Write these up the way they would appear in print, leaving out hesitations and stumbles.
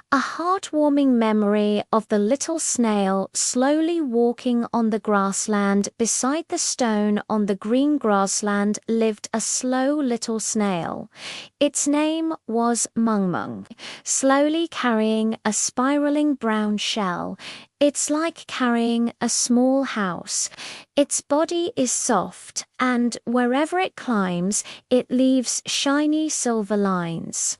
A heartwarming memory of the little snail slowly walking on the grassland. Beside the stone on the green grassland lived a slow little snail. Its name was Mung Mung, slowly carrying a spiraling brown shell. It's like carrying a small house. Its body is soft, and wherever it climbs, it leaves shiny silver lines.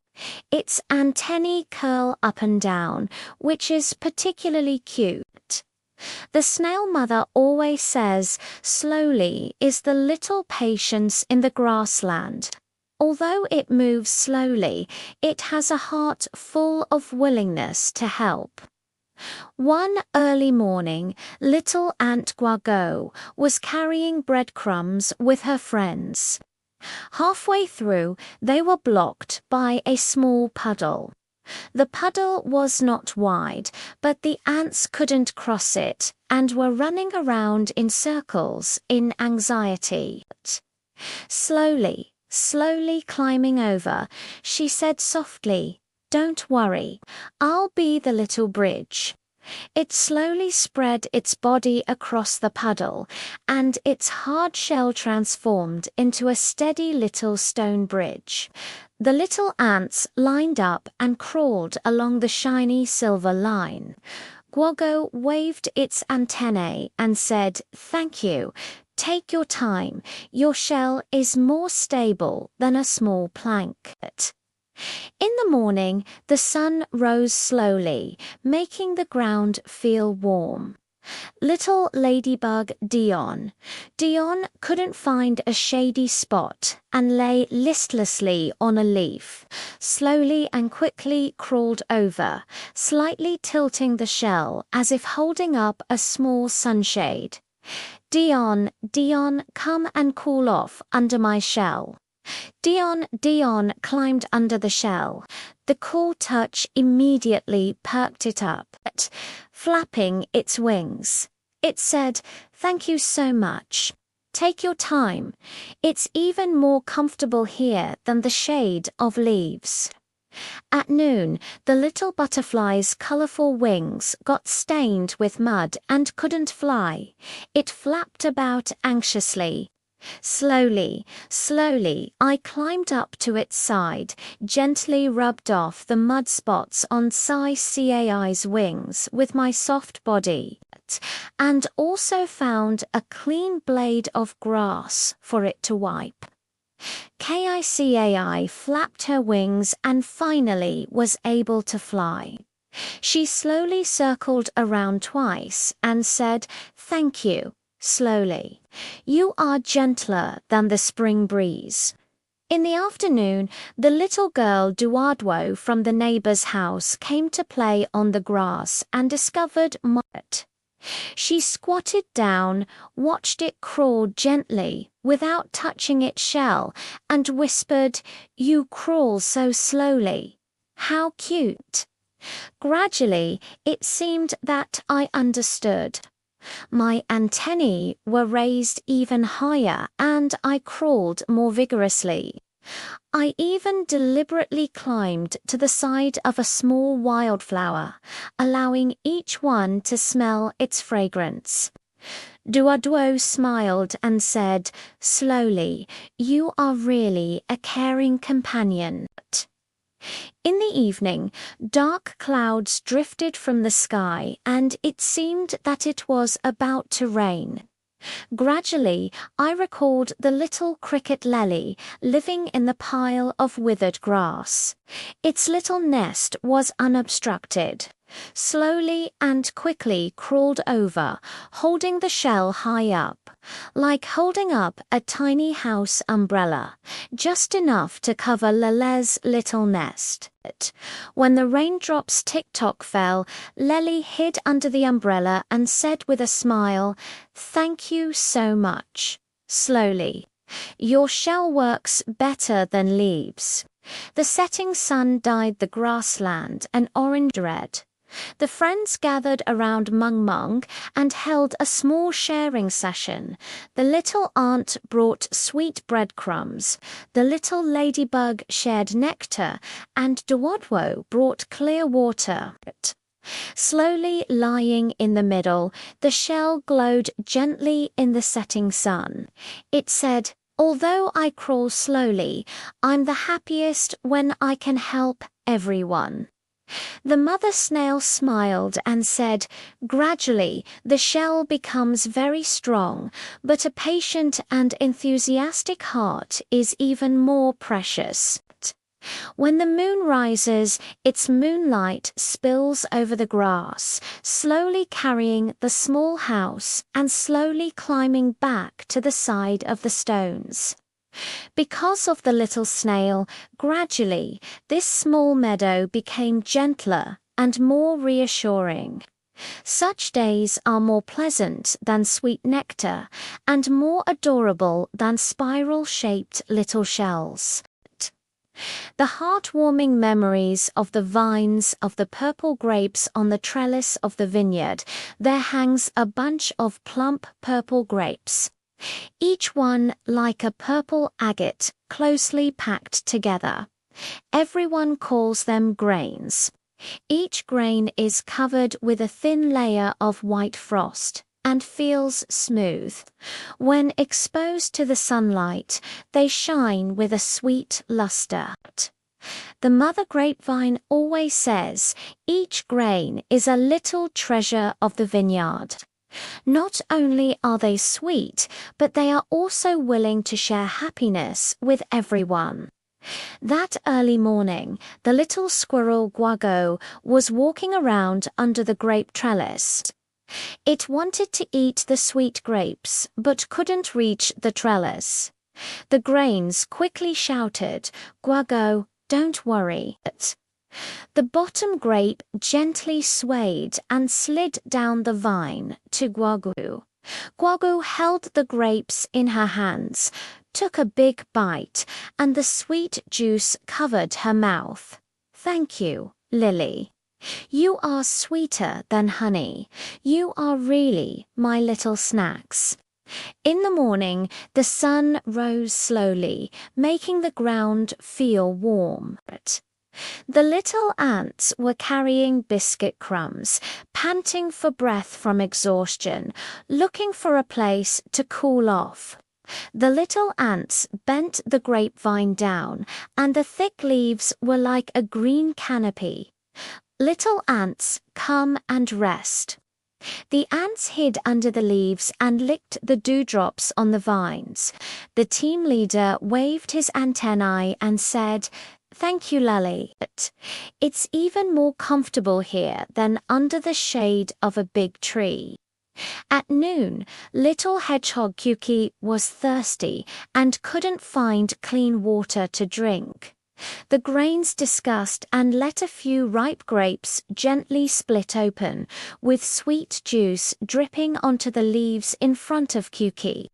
Its antennae curl up and down, which is particularly cute. The snail mother always says, "Slowly is the little patience in the grassland." Although it moves slowly, it has a heart full of willingness to help. One early morning, little Aunt Guago was carrying breadcrumbs with her friends. Halfway through, they were blocked by a small puddle. The puddle was not wide, but the ants couldn't cross it and were running around in circles in anxiety. Slowly, slowly climbing over, she said softly, "Don't worry, I'll be the little bridge." It slowly spread its body across the puddle, and its hard shell transformed into a steady little stone bridge. The little ants lined up and crawled along the shiny silver line. Guogo waved its antennae and said, "Thank you. Take your time. Your shell is more stable than a small plank." In the morning, the sun rose slowly, making the ground feel warm. Little ladybug Dion couldn't find a shady spot and lay listlessly on a leaf, slowly and quickly crawled over, slightly tilting the shell as if holding up a small sunshade. Dion, come and cool off under my shell." Dion climbed under the shell. The cool touch immediately perked it up, flapping its wings. It said, "Thank you so much. Take your time. It's even more comfortable here than the shade of leaves." At noon, the little butterfly's colorful wings got stained with mud and couldn't fly. It flapped about anxiously. Slowly, I climbed up to its side, gently rubbed off the mud spots on Cai's wings with my soft body, and also found a clean blade of grass for it to wipe. Cai flapped her wings and finally was able to fly. She slowly circled around twice and said, "Thank you," slowly. "You are gentler than the spring breeze." In the afternoon, the little girl Duadwo from the neighbor's house came to play on the grass and discovered Mott. She squatted down, watched it crawl gently without touching its shell, and whispered, "You crawl so slowly. How cute." Gradually, it seemed that I understood. My antennae were raised even higher and I crawled more vigorously. I even deliberately climbed to the side of a small wildflower, allowing each one to smell its fragrance. Duadwo smiled and said, "Slowly, you are really a caring companion." In the evening, dark clouds drifted from the sky and it seemed that it was about to rain. Gradually, I recalled the little cricket lily living in the pile of withered grass. Its little nest was unobstructed. Slowly and quickly crawled over, holding the shell high up, like holding up a tiny house umbrella, just enough to cover Lele's little nest. When the raindrops tick-tock fell, Lely hid under the umbrella and said with a smile, "Thank you so much." Slowly, "Your shell works better than leaves." The setting sun dyed the grassland an orange red. The friends gathered around Mung Mung and held a small sharing session. The little aunt brought sweet breadcrumbs, the little ladybug shared nectar, and Duwadwo brought clear water. Slowly lying in the middle, the shell glowed gently in the setting sun. It said, "Although I crawl slowly, I'm the happiest when I can help everyone." The mother snail smiled and said, "Gradually, the shell becomes very strong, but a patient and enthusiastic heart is even more precious." When the moon rises, its moonlight spills over the grass, slowly carrying the small house and slowly climbing back to the side of the stones. Because of the little snail, gradually, this small meadow became gentler and more reassuring. Such days are more pleasant than sweet nectar and more adorable than spiral-shaped little shells. The heartwarming memories of the vines of the purple grapes on the trellis of the vineyard. There hangs a bunch of plump purple grapes, each one like a purple agate closely packed together. Everyone calls them grains. Each grain is covered with a thin layer of white frost and feels smooth. When exposed to the sunlight, they shine with a sweet luster. The mother grapevine always says, each grain is a little treasure of the vineyard. Not only are they sweet, but they are also willing to share happiness with everyone. That early morning, the little squirrel Guago was walking around under the grape trellis. It wanted to eat the sweet grapes, but couldn't reach the trellis. The grains quickly shouted, "Guago, don't worry." The bottom grape gently swayed and slid down the vine to Guagu. Guagu held the grapes in her hands, took a big bite, and the sweet juice covered her mouth. "Thank you, Lily. You are sweeter than honey. You are really my little snacks." In the morning, the sun rose slowly, making the ground feel warm. The little ants were carrying biscuit crumbs, panting for breath from exhaustion, looking for a place to cool off. The little ants bent the grapevine down, and the thick leaves were like a green canopy. "Little ants, come and rest." The ants hid under the leaves and licked the dewdrops on the vines. The team leader waved his antennae and said, "Thank you, Lally. It's even more comfortable here than under the shade of a big tree." At noon, little hedgehog Kuki was thirsty and couldn't find clean water to drink. The grains discussed and let a few ripe grapes gently split open, with sweet juice dripping onto the leaves in front of Kuki.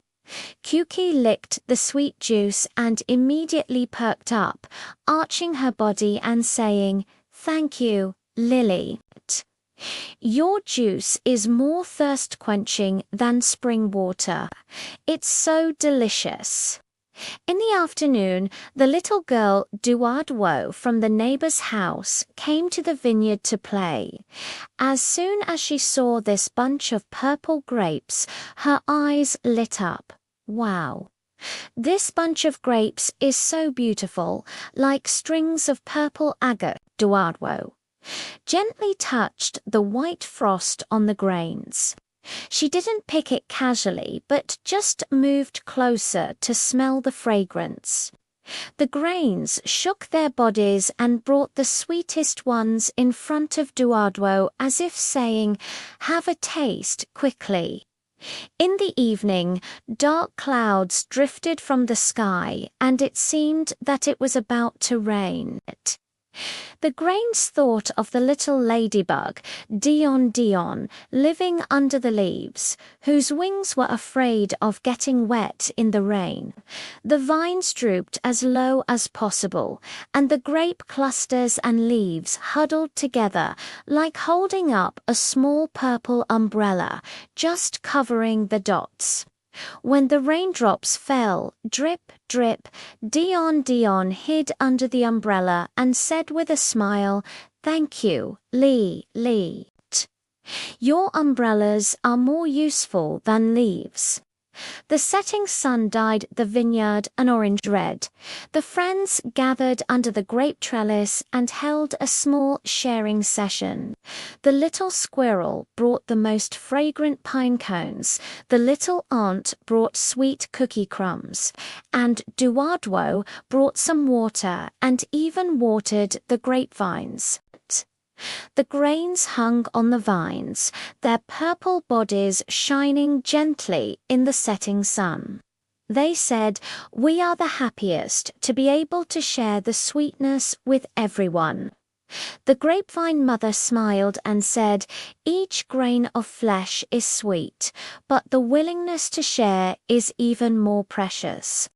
Kuki licked the sweet juice and immediately perked up, arching her body and saying, "Thank you, Lily. Your juice is more thirst-quenching than spring water. It's so delicious." In the afternoon, the little girl Duadwo from the neighbor's house came to the vineyard to play. As soon as she saw this bunch of purple grapes, her eyes lit up. "Wow. This bunch of grapes is so beautiful, like strings of purple agate." Duadwo gently touched the white frost on the grains. She didn't pick it casually, but just moved closer to smell the fragrance. The grains shook their bodies and brought the sweetest ones in front of Duadwo as if saying, "Have a taste quickly." In the evening, dark clouds drifted from the sky and it seemed that it was about to rain. The grains thought of the little ladybug, Dion, living under the leaves, whose wings were afraid of getting wet in the rain. The vines drooped as low as possible, and the grape clusters and leaves huddled together like holding up a small purple umbrella, just covering the dots. When the raindrops fell, drip, drip, Dion hid under the umbrella and said with a smile, "Thank you, Lee. Your umbrellas are more useful than leaves." The setting sun dyed the vineyard an orange red. The friends gathered under the grape trellis and held a small sharing session. The little squirrel brought the most fragrant pine cones, the little aunt brought sweet cookie crumbs, and Duadwo brought some water and even watered the grapevines. The grains hung on the vines, their purple bodies shining gently in the setting sun. They said, "We are the happiest to be able to share the sweetness with everyone." The grapevine mother smiled and said, "Each grain of flesh is sweet, but the willingness to share is even more precious."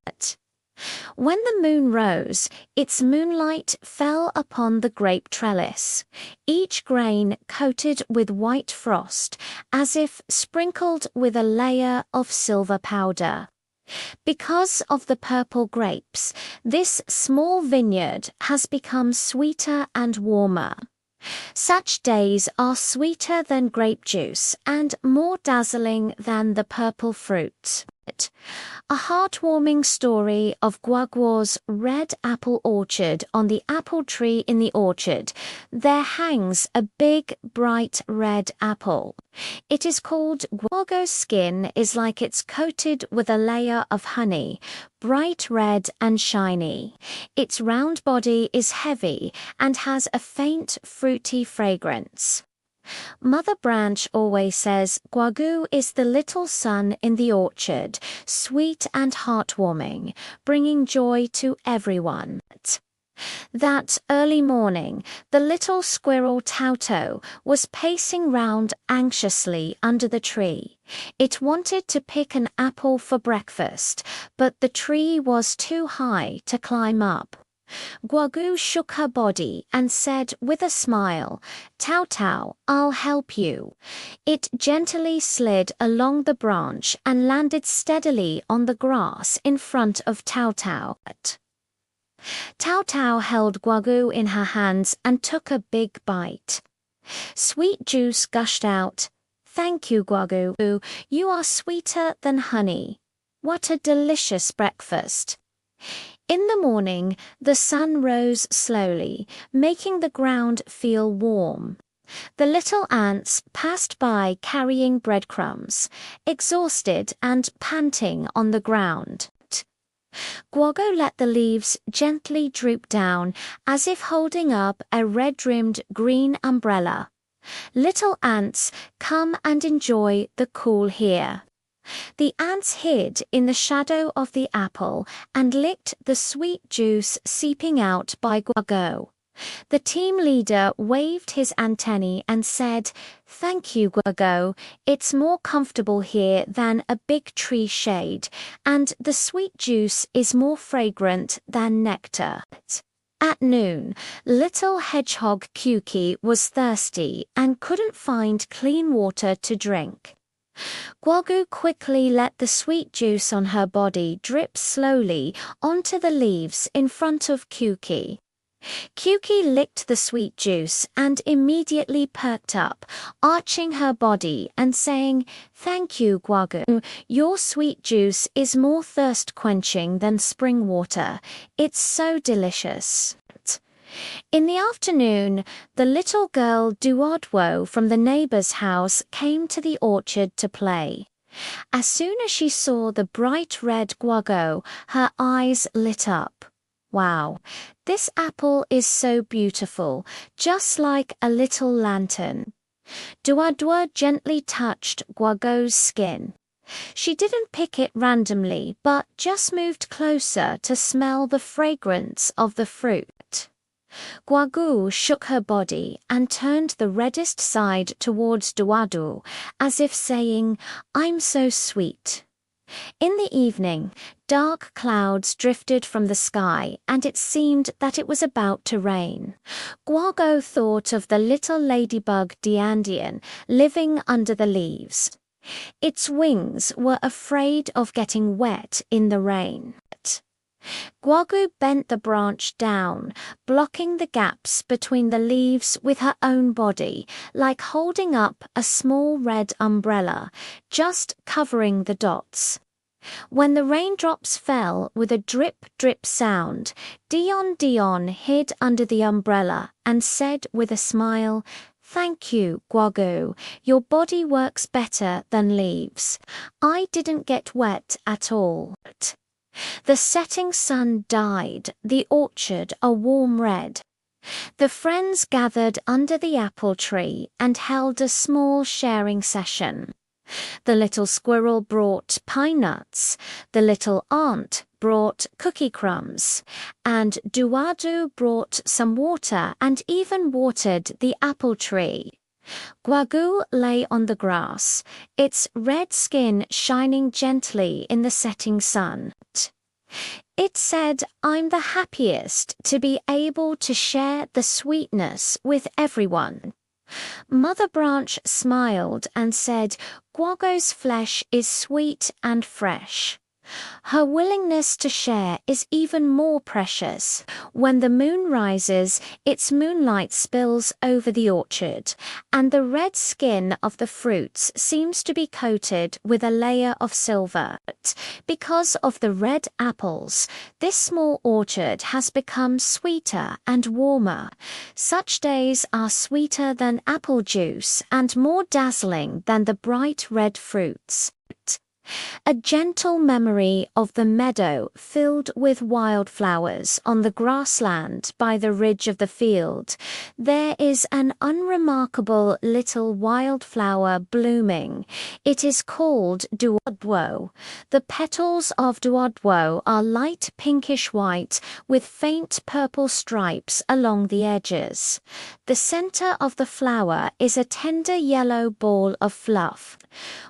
When the moon rose, its moonlight fell upon the grape trellis, each grain coated with white frost, as if sprinkled with a layer of silver powder. Because of the purple grapes, this small vineyard has become sweeter and warmer. Such days are sweeter than grape juice and more dazzling than the purple fruit. A heartwarming story of Guaguo's red apple orchard. On the apple tree in the orchard, there hangs a big, bright red apple. It is called Guaguo's skin is like it's coated with a layer of honey, bright red and shiny. Its round body is heavy and has a faint, fruity fragrance. Mother Branch always says Guagu is the little sun in the orchard, sweet and heartwarming, bringing joy to everyone. That early morning, the little squirrel Tauto was pacing round anxiously under the tree. It wanted to pick an apple for breakfast, but the tree was too high to climb up. Guagu shook her body and said with a smile, "Tau, I'll help you." It gently slid along the branch and landed steadily on the grass in front of Tau. Tau held Guagu in her hands and took a big bite. Sweet juice gushed out. "Thank you, Guagu. You are sweeter than honey. What a delicious breakfast." In the morning, the sun rose slowly, making the ground feel warm. The little ants passed by carrying breadcrumbs, exhausted and panting on the ground. Guagu let the leaves gently droop down, as if holding up a red-rimmed green umbrella. "Little ants, come and enjoy the cool here." The ants hid in the shadow of the apple and licked the sweet juice seeping out by Guagu. The team leader waved his antennae and said, "Thank you, Guagu. It's more comfortable here than a big tree shade, and the sweet juice is more fragrant than nectar." At noon, little hedgehog Kuki was thirsty and couldn't find clean water to drink. Guagu quickly let the sweet juice on her body drip slowly onto the leaves in front of Kuki. Kuki licked the sweet juice and immediately perked up, arching her body and saying, "Thank you, Guagu. Your sweet juice is more thirst-quenching than spring water. It's so delicious." In the afternoon, the little girl Duadwo from the neighbor's house came to the orchard to play. As soon as she saw the bright red Guagu, her eyes lit up. "Wow, this apple is so beautiful, just like a little lantern." Duadwo gently touched Guagu's skin. She didn't pick it randomly, but just moved closer to smell the fragrance of the fruit. Guagu shook her body and turned the reddest side towards Duadu, as if saying, "I'm so sweet." In the evening, dark clouds drifted from the sky, and it seemed that it was about to rain. Guago thought of the little ladybug Diandian living under the leaves. Its wings were afraid of getting wet in the rain. Guagu bent the branch down, blocking the gaps between the leaves with her own body, like holding up a small red umbrella, just covering the dots. When the raindrops fell with a drip-drip sound, Dion hid under the umbrella and said with a smile, "Thank you, Guagu. Your body works better than leaves. I didn't get wet at all." The setting sun dyed the orchard a warm red. The friends gathered under the apple tree and held a small sharing session. The little squirrel brought pine nuts, the little aunt brought cookie crumbs, and Duadu brought some water and even watered the apple tree. Guagu lay on the grass, its red skin shining gently in the setting sun. It said, "I'm the happiest to be able to share the sweetness with everyone." Mother Branch smiled and said, "Guago's flesh is sweet and fresh." Her willingness to share is even more precious. When the moon rises, its moonlight spills over the orchard, and the red skin of the fruits seems to be coated with a layer of silver. Because of the red apples, this small orchard has become sweeter and warmer. Such days are sweeter than apple juice and more dazzling than the bright red fruits. A gentle memory of the meadow filled with wildflowers on the grassland by the ridge of the field. There is an unremarkable little wildflower blooming. It is called duodwo. The petals of duodwo are light pinkish white with faint purple stripes along the edges. The center of the flower is a tender yellow ball of fluff.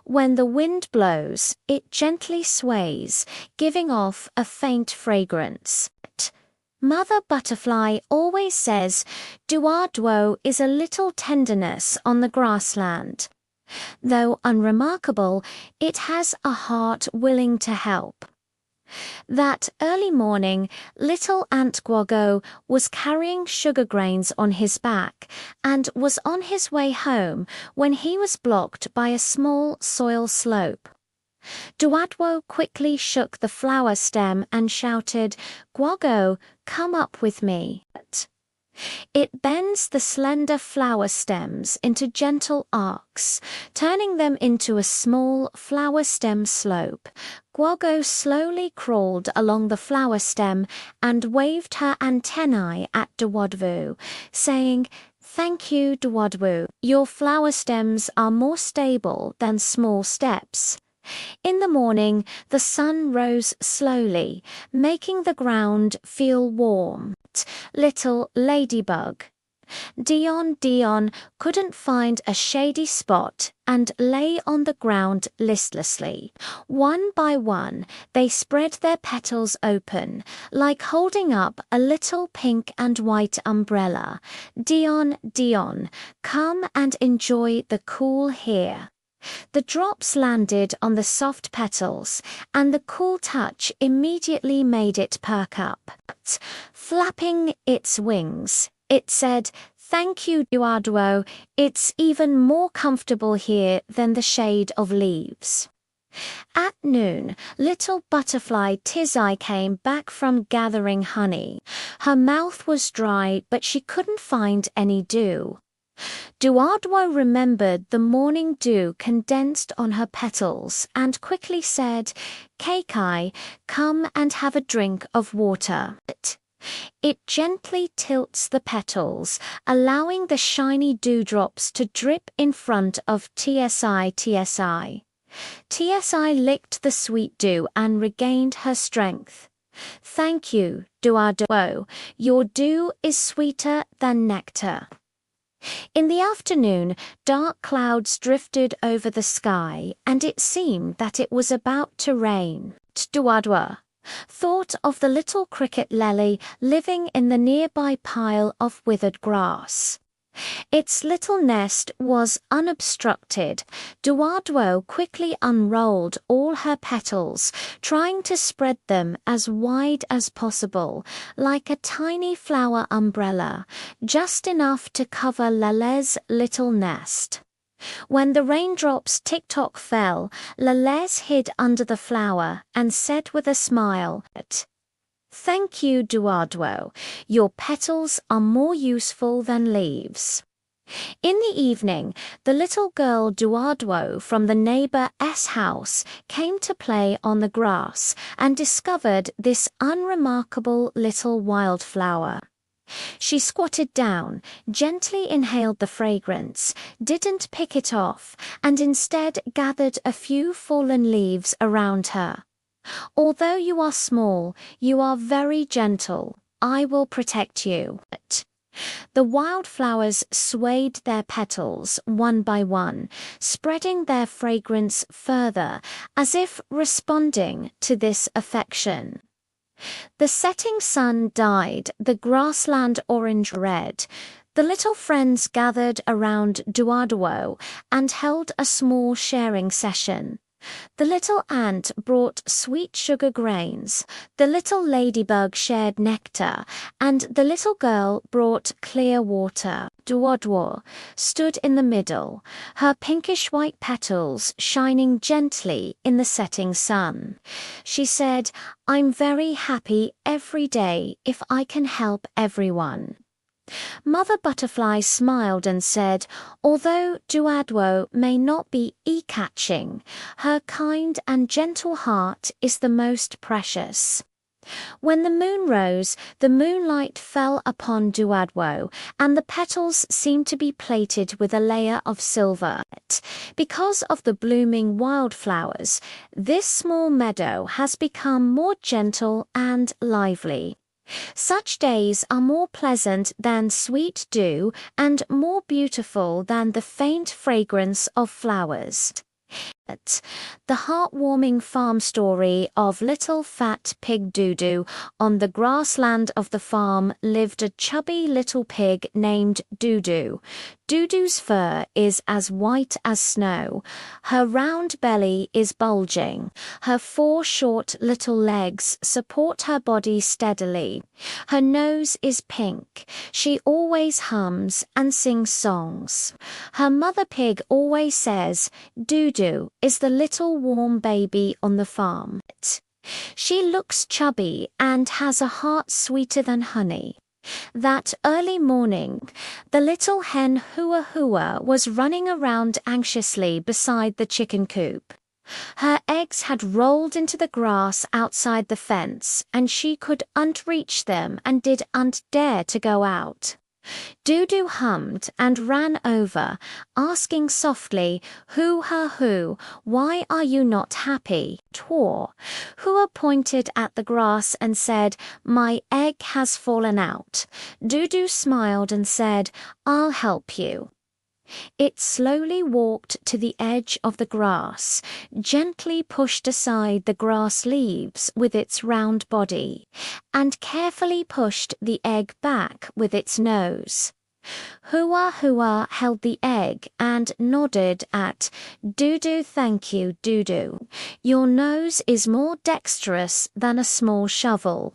When the wind blows, it gently sways, giving off a faint fragrance. Mother Butterfly always says, "Duodwo is a little tenderness on the grassland." Though unremarkable, it has a heart willing to help. That early morning, little Aunt Guago was carrying sugar grains on his back and was on his way home when he was blocked by a small soil slope. Duadwo quickly shook the flower stem and shouted, "Guago, come up with me." It bends the slender flower stems into gentle arcs, turning them into a small flower stem slope. Guago slowly crawled along the flower stem and waved her antennae at Duwadwu, saying, "Thank you, Duwadwu. Your flower stems are more stable than small steps." In the morning, the sun rose slowly, making the ground feel warm. Little ladybug. Dion couldn't find a shady spot and lay on the ground listlessly. One by one, they spread their petals open, like holding up a little pink and white umbrella. Dion, come and enjoy the cool here." The drops landed on the soft petals, and the cool touch immediately made it perk up. Flapping its wings, it said, "Thank you, Duadwo. It's even more comfortable here than the shade of leaves." At noon, little butterfly Tizai came back from gathering honey. Her mouth was dry, but she couldn't find any dew. Duadwo remembered the morning dew condensed on her petals and quickly said, "Kaikai, come and have a drink of water." It gently tilts the petals, allowing the shiny dewdrops to drip in front of Tsi. Tsi licked the sweet dew and regained her strength. Thank you, Duardo. Your dew is sweeter than nectar. In the afternoon, dark clouds drifted over the sky, and it seemed that it was about to rain. Duardo thought of the little cricket lily living in the nearby pile of withered grass. Its little nest was unobstructed. Duardo quickly unrolled all her petals, trying to spread them as wide as possible, like a tiny flower umbrella, just enough to cover Lale's little nest. When the raindrops tick-tock fell, Lales hid under the flower and said with a smile, "Thank you, Duardo. Your petals are more useful than leaves." In the evening, the little girl Duardo from the neighbor's house came to play on the grass and discovered this unremarkable little wildflower. She squatted down, gently inhaled the fragrance, didn't pick it off, and instead gathered a few fallen leaves around her. "Although you are small, you are very gentle. I will protect you." The wildflowers swayed their petals one by one, spreading their fragrance further, as if responding to this affection. The setting sun dyed the grassland orange-red. The little friends gathered around Duardo and held a small sharing session. The little ant brought sweet sugar grains, the little ladybug shared nectar, and the little girl brought clear water. Duardo stood in the middle, her pinkish-white petals shining gently in the setting sun. She said, "I'm very happy every day if I can help everyone." Mother Butterfly smiled and said, "Although Duardo may not be eye-catching, her kind and gentle heart is the most precious." When the moon rose, the moonlight fell upon Duardo, and the petals seemed to be plated with a layer of silver. Because of the blooming wildflowers, this small meadow has become more gentle and lively. Such days are more pleasant than sweet dew and more beautiful than the faint fragrance of flowers. The heartwarming farm story of little fat pig Dudu. On the grassland of the farm lived a chubby little pig named Dudu. Dudu's fur is as white as snow. Her round belly is bulging. Her 4 short little legs support her body steadily. Her nose is pink. She always hums and sings songs. Her mother pig always says, "Dudu is the little warm baby on the farm." She looks chubby and has a heart sweeter than honey. That early morning, the little hen Hua Hua was running around anxiously beside the chicken coop. Her eggs had rolled into the grass outside the fence, and she couldn't reach them and didn't dare to go out. Dudu hummed and ran over, asking softly, "Hoo-ha-hoo, why are you not happy?" Tor. Hua pointed at the grass and said, "My egg has fallen out." Dudu smiled and said, "I'll help you." It slowly walked to the edge of the grass, gently pushed aside the grass leaves with its round body, and carefully pushed the egg back with its nose. Hua Hua held the egg and nodded at Dudu. "Thank you, Dudu. Your nose is more dexterous than a small shovel."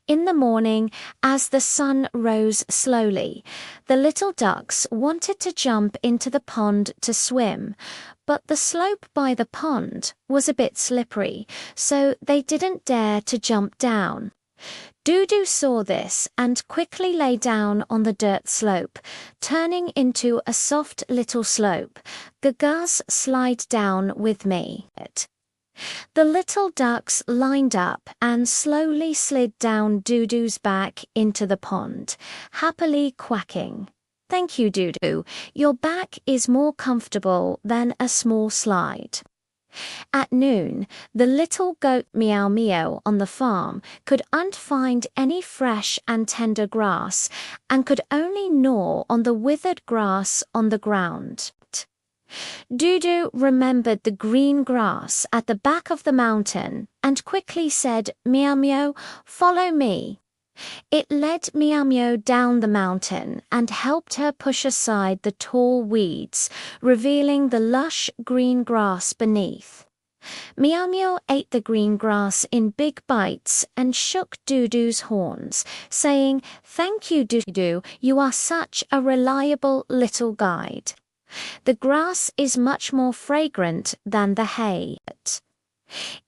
In the morning, as the sun rose slowly, the little ducks wanted to jump into the pond to swim, but the slope by the pond was a bit slippery, so they didn't dare to jump down. Dudu saw this and quickly lay down on the dirt slope, turning into a soft little slope. "Gagas, slide down with me." The little ducks lined up and slowly slid down Dudu's back into the pond, happily quacking. "Thank you, Dudu. Your back is more comfortable than a small slide." At noon, the little goat Meow Meow on the farm could not find any fresh and tender grass and could only gnaw on the withered grass on the ground. Dudu remembered the green grass at the back of the mountain and quickly said, "Meow Meow, follow me." It led Meow Meow down the mountain and helped her push aside the tall weeds, revealing the lush green grass beneath. Meow Meow ate the green grass in big bites and shook Dudu's horns, saying, "Thank you, Dudu, you are such a reliable little guide. The grass is much more fragrant than the hay."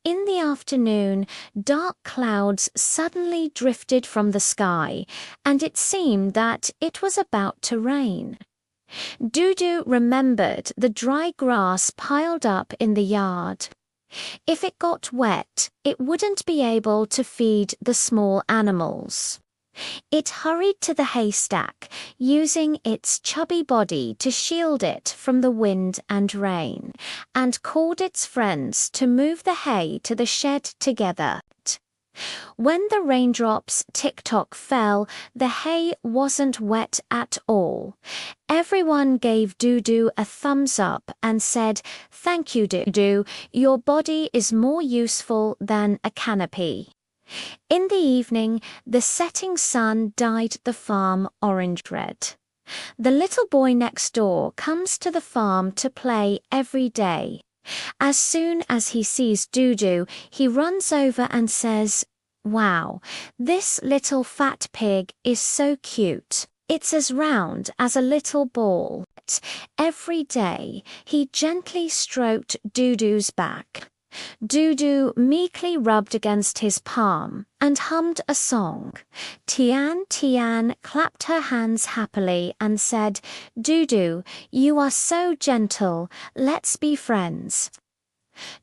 In the afternoon, dark clouds suddenly drifted from the sky, and it seemed that it was about to rain. Dudu remembered the dry grass piled up in the yard. If it got wet, it wouldn't be able to feed the small animals. It hurried to the haystack, using its chubby body to shield it from the wind and rain, and called its friends to move the hay to the shed together. When the raindrops tick-tock fell, the hay wasn't wet at all. Everyone gave Dudu a thumbs up and said, "Thank you, Dudu, your body is more useful than a canopy." In the evening, the setting sun dyed the farm orange-red. The little boy next door comes to the farm to play every day. As soon as he sees Dudu, he runs over and says, "Wow, this little fat pig is so cute. It's as round as a little ball." Every day, he gently stroked Dudu's back. Dudu meekly rubbed against his palm and hummed a song. Tian Tian clapped her hands happily and said, "Dudu, you are so gentle, let's be friends."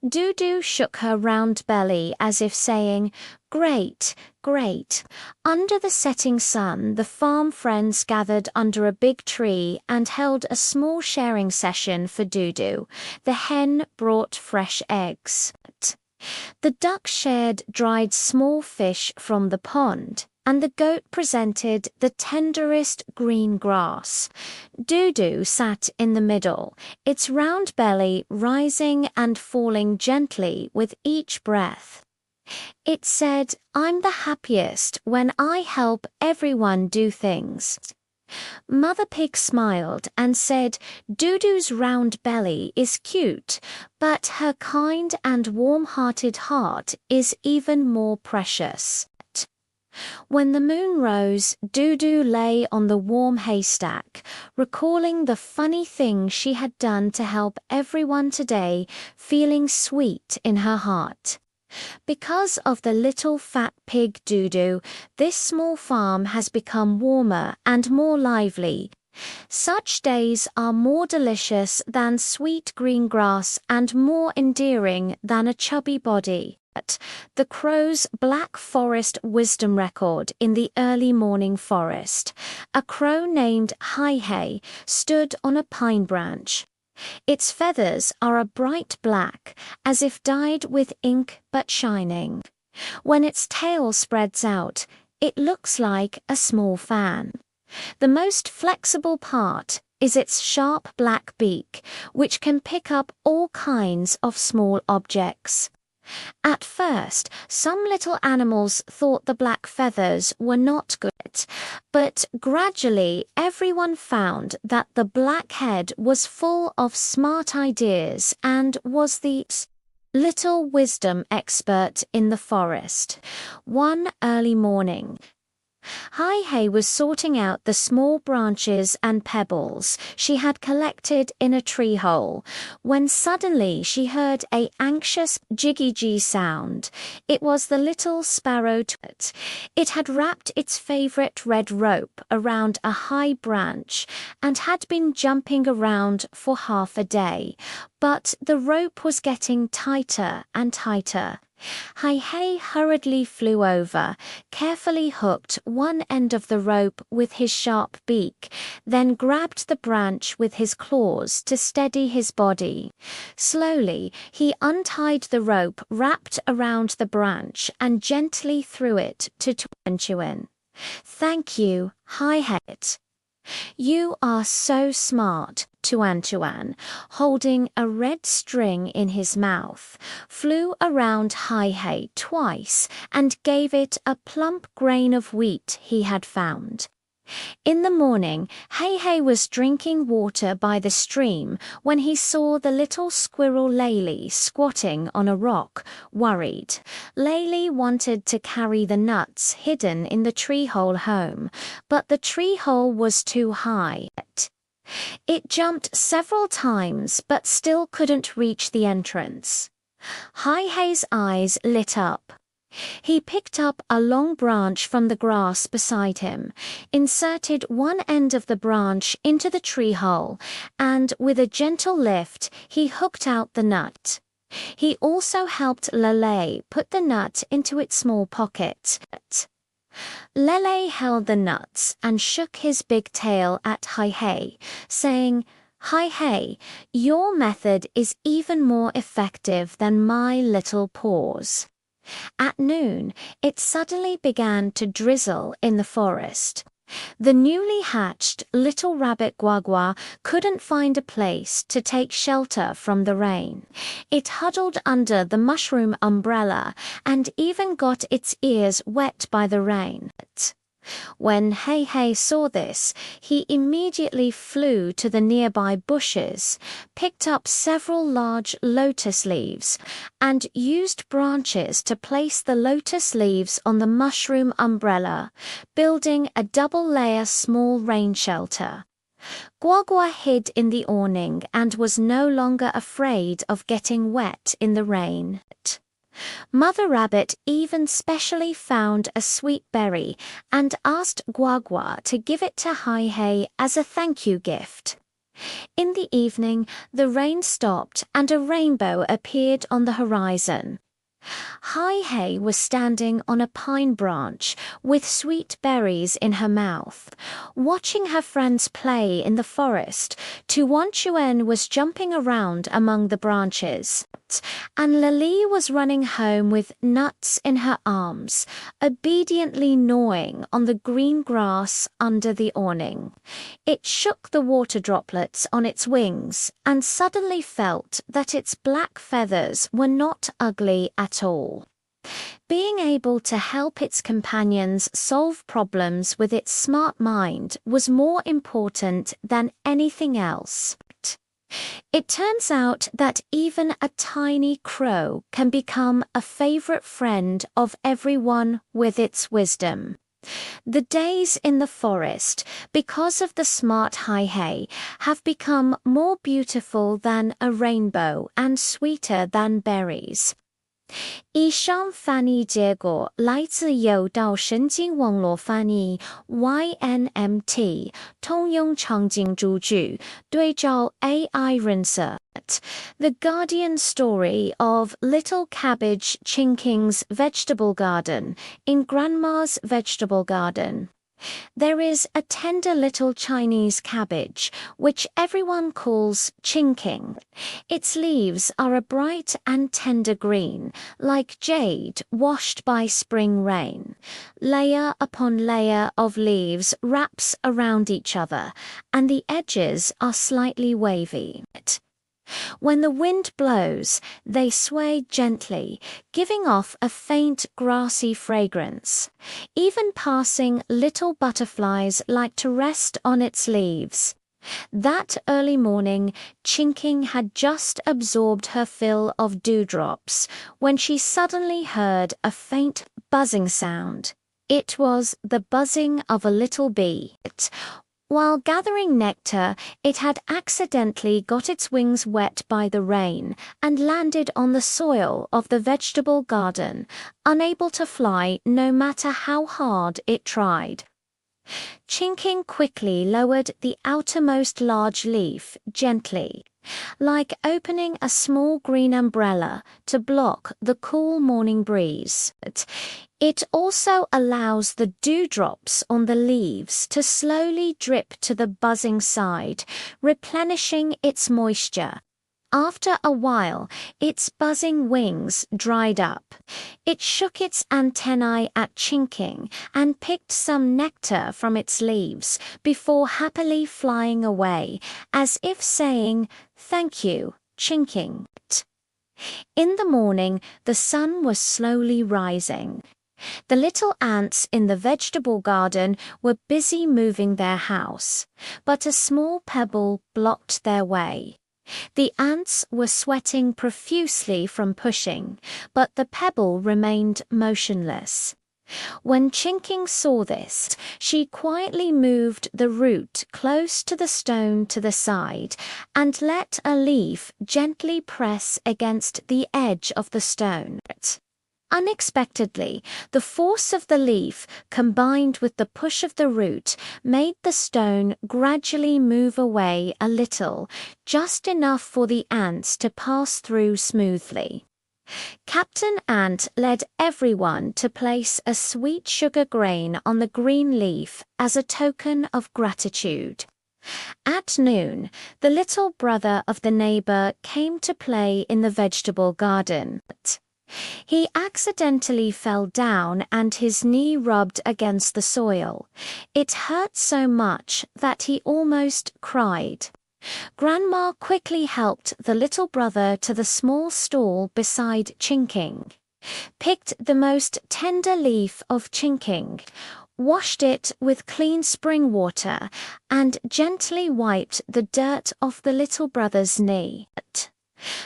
Dudu shook her round belly as if saying, "Great, great." Under the setting sun, the farm friends gathered under a big tree and held a small sharing session for Dudu. The hen brought fresh eggs. The duck shared dried small fish from the pond, and the goat presented the tenderest green grass. Dudu sat in the middle, its round belly rising and falling gently with each breath. It said, "I'm the happiest when I help everyone do things." Mother Pig smiled and said, "Dudu's round belly is cute, but her kind and warm-hearted heart is even more precious." When the moon rose, Dudu lay on the warm haystack, recalling the funny things she had done to help everyone today, feeling sweet in her heart. Because of the little fat pig Dudu, this small farm has become warmer and more lively. Such days are more delicious than sweet green grass and more endearing than a chubby body. The crow's Black Forest wisdom record in the early morning forest. A crow named Hi-Hay stood on a pine branch. Its feathers are a bright black, as if dyed with ink but shining. When its tail spreads out, it looks like a small fan. The most flexible part is its sharp black beak, which can pick up all kinds of small objects. At first, some little animals thought the black feathers were not good, but gradually everyone found that the black head was full of smart ideas and was the little wisdom expert in the forest. One early morning, Hi-Hay was sorting out the small branches and pebbles she had collected in a tree hole when suddenly she heard an anxious jiggy-gee sound. It was the little sparrow. It had wrapped its favorite red rope around a high branch and had been jumping around for half a day, but the rope was getting tighter and tighter. Hai hurriedly flew over, carefully hooked one end of the rope with his sharp beak, then grabbed the branch with his claws to steady his body. Slowly, he untied the rope wrapped around the branch and gently threw it to Tuan. "Thank you, Hai. You are so smart," Tuan, holding a red string in his mouth, flew around Hai twice and gave it a plump grain of wheat he had found. In the morning, Hai was drinking water by the stream when he saw the little squirrel Layli squatting on a rock, worried. Layli wanted to carry the nuts hidden in the tree hole home, but the tree hole was too high. It jumped several times but still couldn't reach the entrance. Hai's eyes lit up. He picked up a long branch from the grass beside him, inserted one end of the branch into the tree hole, and with a gentle lift, he hooked out the nut. He also helped Lele put the nut into its small pocket. Lele held the nuts and shook his big tail at Hai, saying, "Hai, your method is even more effective than my little paws." At noon, it suddenly began to drizzle in the forest. The newly hatched little rabbit Guagua couldn't find a place to take shelter from the rain. It huddled under the mushroom umbrella and even got its ears wet by the rain. When Hai saw this, he immediately flew to the nearby bushes, picked up several large lotus leaves, and used branches to place the lotus leaves on the mushroom umbrella, building a double-layer small rain shelter. Guagua hid in the awning and was no longer afraid of getting wet in the rain. Mother Rabbit even specially found a sweet berry and asked Guagua to give it to Hai as a thank you gift. In the evening, the rain stopped and a rainbow appeared on the horizon. Hai was standing on a pine branch with sweet berries in her mouth. Watching her friends play in the forest, Tuan was jumping around among the branches, and Lily was running home with nuts in her arms, obediently gnawing on the green grass under the awning. It shook the water droplets on its wings and suddenly felt that its black feathers were not ugly at all. Being able to help its companions solve problems with its smart mind was more important than anything else. It turns out that even a tiny crow can become a favorite friend of everyone with its wisdom. The days in the forest, because of the smart Hai, have become more beautiful than a rainbow and sweeter than berries. 以上翻译结果来自有道神经网络翻译 YNMT 通用场景主句对照 AI 人设 The Guardian story of Little Cabbage Chinking's vegetable garden in Grandma's vegetable garden. There is a tender little Chinese cabbage, which everyone calls chinking. Its leaves are a bright and tender green, like jade washed by spring rain. Layer upon layer of leaves wraps around each other, and the edges are slightly wavy. When the wind blows, they sway gently, giving off a faint grassy fragrance. Even passing little butterflies like to rest on its leaves. That early morning, Chinking had just absorbed her fill of dewdrops when she suddenly heard a faint buzzing sound. It was the buzzing of a little bee. While gathering nectar, it had accidentally got its wings wet by the rain and landed on the soil of the vegetable garden, unable to fly no matter how hard it tried. Chinking quickly lowered the outermost large leaf gently, like opening a small green umbrella to block the cool morning breeze. It also allows the dewdrops on the leaves to slowly drip to the buzzing side, replenishing its moisture. After a while, its buzzing wings dried up. It shook its antennae at chinking and picked some nectar from its leaves before happily flying away, as if saying, "Thank you, chinking." In the morning, the sun was slowly rising. The little ants in the vegetable garden were busy moving their house, but a small pebble blocked their way. The ants were sweating profusely from pushing, but the pebble remained motionless. When Chinking saw this, she quietly moved the root close to the stone to the side and let a leaf gently press against the edge of the stone. Unexpectedly, the force of the leaf, combined with the push of the root, made the stone gradually move away a little, just enough for the ants to pass through smoothly. Captain Ant led everyone to place a sweet sugar grain on the green leaf as a token of gratitude. At noon, the little brother of the neighbor came to play in the vegetable garden. He accidentally fell down and his knee rubbed against the soil. It hurt so much that he almost cried. Grandma quickly helped the little brother to the small stall beside Chinking, picked the most tender leaf of Chinking, washed it with clean spring water, and gently wiped the dirt off the little brother's knee.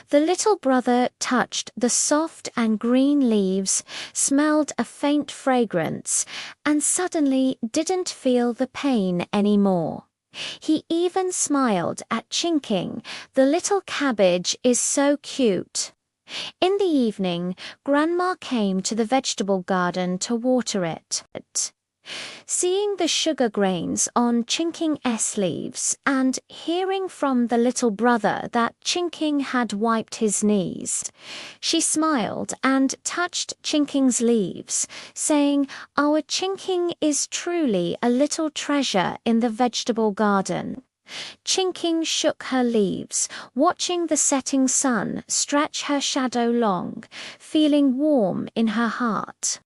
The little brother touched the soft and green leaves, smelled a faint fragrance, and suddenly didn't feel the pain anymore. He even smiled at Chinking. "The little cabbage is so cute." In the evening, Grandma came to the vegetable garden to water it. Seeing the sugar grains on Chinking's leaves and hearing from the little brother that Chinking had wiped his knees, she smiled and touched Chinking's leaves, saying, "Our Chinking is truly a little treasure in the vegetable garden." Chinking shook her leaves, watching the setting sun stretch her shadow long, feeling warm in her heart.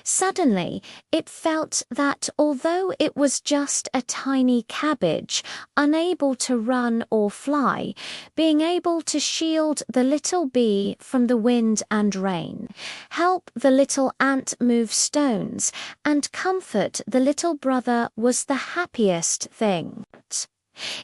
Suddenly, it felt that although it was just a tiny cabbage, unable to run or fly, being able to shield the little bee from the wind and rain, help the little ant move stones, and comfort the little brother was the happiest thing.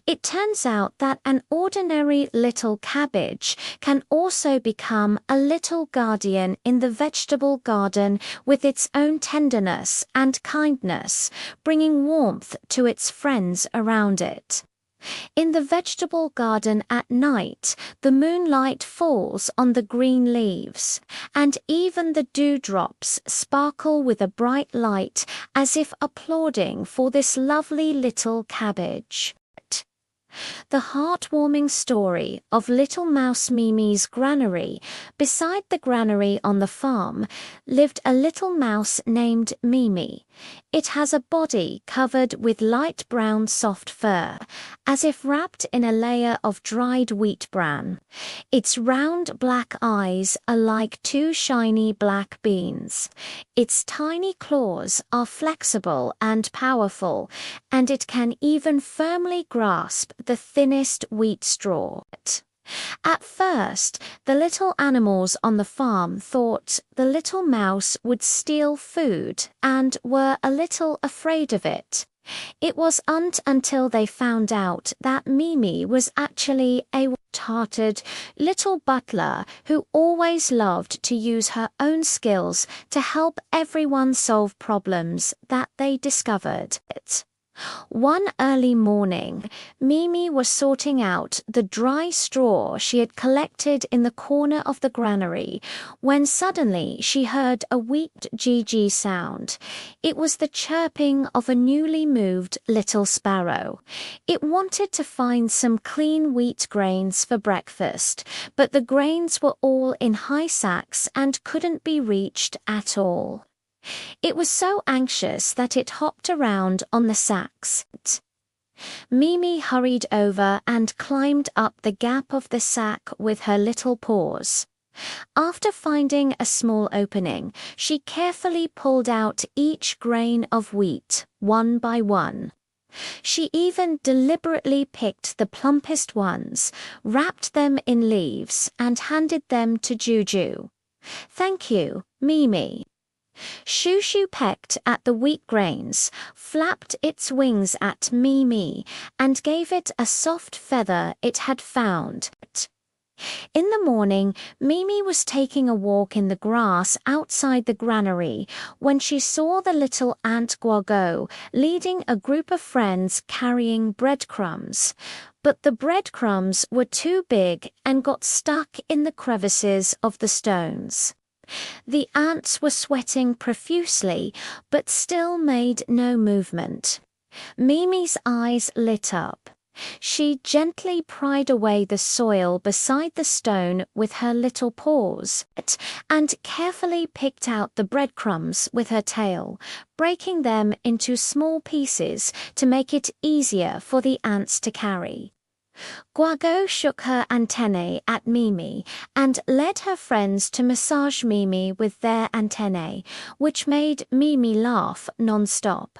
It turns out that an ordinary little cabbage can also become a little guardian in the vegetable garden with its own tenderness and kindness, bringing warmth to its friends around it. In the vegetable garden at night, the moonlight falls on the green leaves, and even the dewdrops sparkle with a bright light as if applauding for this lovely little cabbage. The heartwarming story of Little Mouse Mimi's granary. Beside the granary on the farm lived a little mouse named Mimi. It has a body covered with light brown soft fur, as if wrapped in a layer of dried wheat bran. Its round black eyes are like two shiny black beans. Its tiny claws are flexible and powerful, and it can even firmly grasp the thinnest wheat straw. At first, the little animals on the farm thought the little mouse would steal food and were a little afraid of it. It wasn't until they found out that Mimi was actually a hearted little butler who always loved to use her own skills to help everyone solve problems that they discovered it. One early morning, Mimi was sorting out the dry straw she had collected in the corner of the granary when suddenly she heard a weak gee sound. It was the chirping of a newly moved little sparrow. It wanted to find some clean wheat grains for breakfast, but the grains were all in high sacks and couldn't be reached at all. It was so anxious that it hopped around on the sacks. Mimi hurried over and climbed up the gap of the sack with her little paws. After finding a small opening, she carefully pulled out each grain of wheat, one by one. She even deliberately picked the plumpest ones, wrapped them in leaves, and handed them to Juju. "Thank you, Mimi." Shushu pecked at the wheat grains, flapped its wings at Mimi, and gave it a soft feather it had found. In the morning, Mimi was taking a walk in the grass outside the granary when she saw the little ant Guago leading a group of friends carrying breadcrumbs. But the breadcrumbs were too big and got stuck in the crevices of the stones. The ants were sweating profusely, but still made no movement. Mimi's eyes lit up. She gently pried away the soil beside the stone with her little paws, and carefully picked out the breadcrumbs with her tail, breaking them into small pieces to make it easier for the ants to carry. Guago shook her antennae at Mimi and led her friends to massage Mimi with their antennae, which made Mimi laugh non-stop.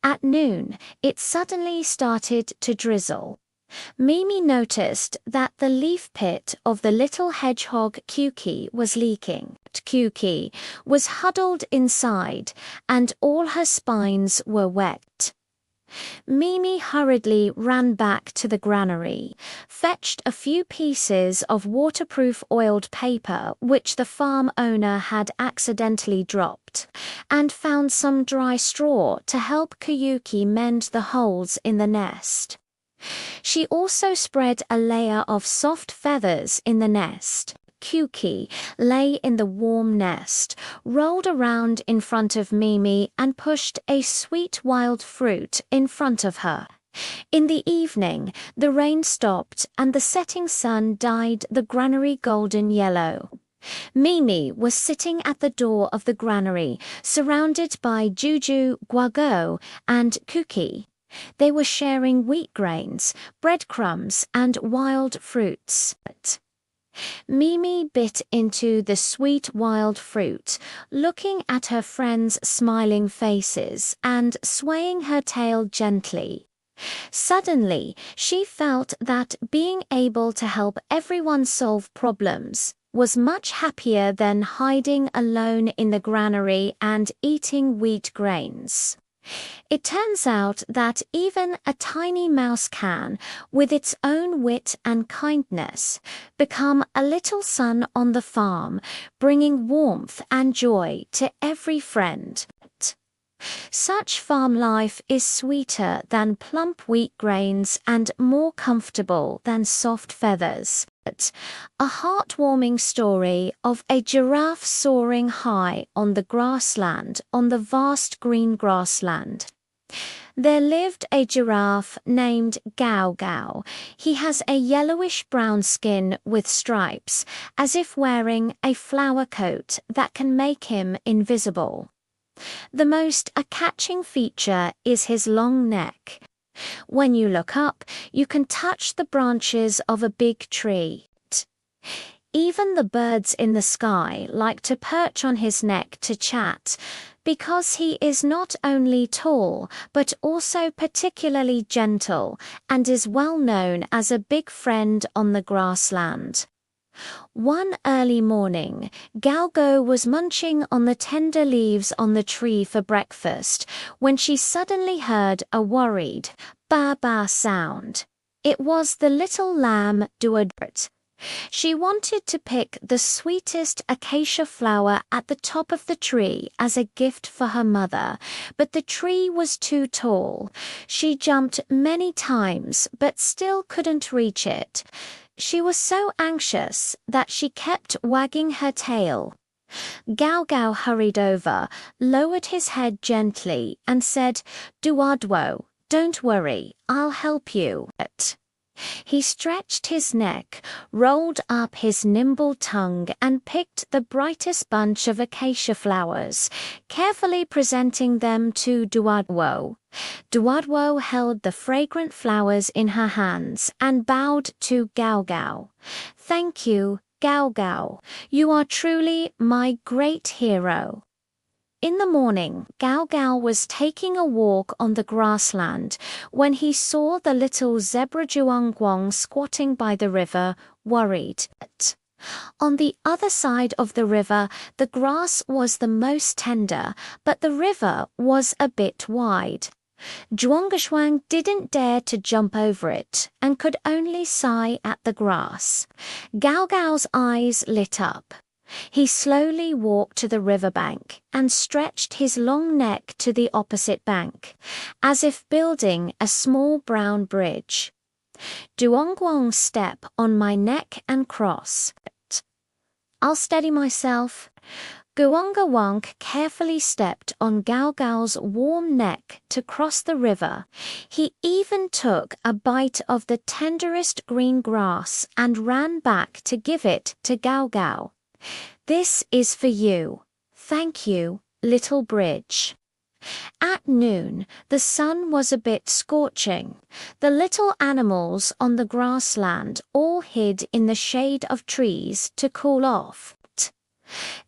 At noon, it suddenly started to drizzle. Mimi noticed that the leaf pit of the little hedgehog Kuki was leaking. Kuki was huddled inside, and all her spines were wet. Mimi hurriedly ran back to the granary, fetched a few pieces of waterproof oiled paper which the farm owner had accidentally dropped, and found some dry straw to help Kuyuki mend the holes in the nest. She also spread a layer of soft feathers in the nest. Kuki lay in the warm nest, rolled around in front of Mimi, and pushed a sweet wild fruit in front of her. In the evening, the rain stopped and the setting sun dyed the granary golden yellow. Mimi was sitting at the door of the granary, surrounded by Juju, Guago, and Kuki. They were sharing wheat grains, breadcrumbs, and wild fruits. Mimi bit into the sweet wild fruit, looking at her friends' smiling faces and swaying her tail gently. Suddenly, she felt that being able to help everyone solve problems was much happier than hiding alone in the granary and eating wheat grains. It turns out that even a tiny mouse can, with its own wit and kindness, become a little sun on the farm, bringing warmth and joy to every friend. Such farm life is sweeter than plump wheat grains and more comfortable than soft feathers. A heartwarming story of a giraffe soaring high on the grassland, on the vast green grassland. There lived a giraffe named Gao Gao. He has a yellowish-brown skin with stripes, as if wearing a flower coat that can make him invisible. The most catching feature is his long neck. When you look up, you can touch the branches of a big tree. Even the birds in the sky like to perch on his neck to chat, because he is not only tall but also particularly gentle and is well known as a big friend on the grassland. One early morning, Galgo was munching on the tender leaves on the tree for breakfast when she suddenly heard a worried ba-ba sound. It was the little lamb Duadert. She wanted to pick the sweetest acacia flower at the top of the tree as a gift for her mother, but the tree was too tall. She jumped many times, but still couldn't reach it. She was so anxious that she kept wagging her tail. Gao Gao hurried over, lowered his head gently, and said, "Duadwo, don't worry, I'll help you." He stretched his neck, rolled up his nimble tongue, and picked the brightest bunch of acacia flowers, carefully presenting them to Duadwo. Duadwo held the fragrant flowers in her hands and bowed to Gao Gao. "Thank you, Gao Gao. You are truly my great hero." In the morning, Gao Gao was taking a walk on the grassland when he saw the little zebra Zhuangguang squatting by the river, worried. On the other side of the river, the grass was the most tender, but the river was a bit wide. Zhuangguang didn't dare to jump over it and could only sigh at the grass. Gao Gao's eyes lit up. He slowly walked to the riverbank and stretched his long neck to the opposite bank, as if building a small brown bridge. "Duongguang, step on my neck and cross." "I'll steady myself." Guangawang carefully stepped on Gao Gao's warm neck to cross the river. He even took a bite of the tenderest green grass and ran back to give it to Gao Gao. "This is for you. Thank you, little bridge." At noon, the sun was a bit scorching. The little animals on the grassland all hid in the shade of trees to cool off.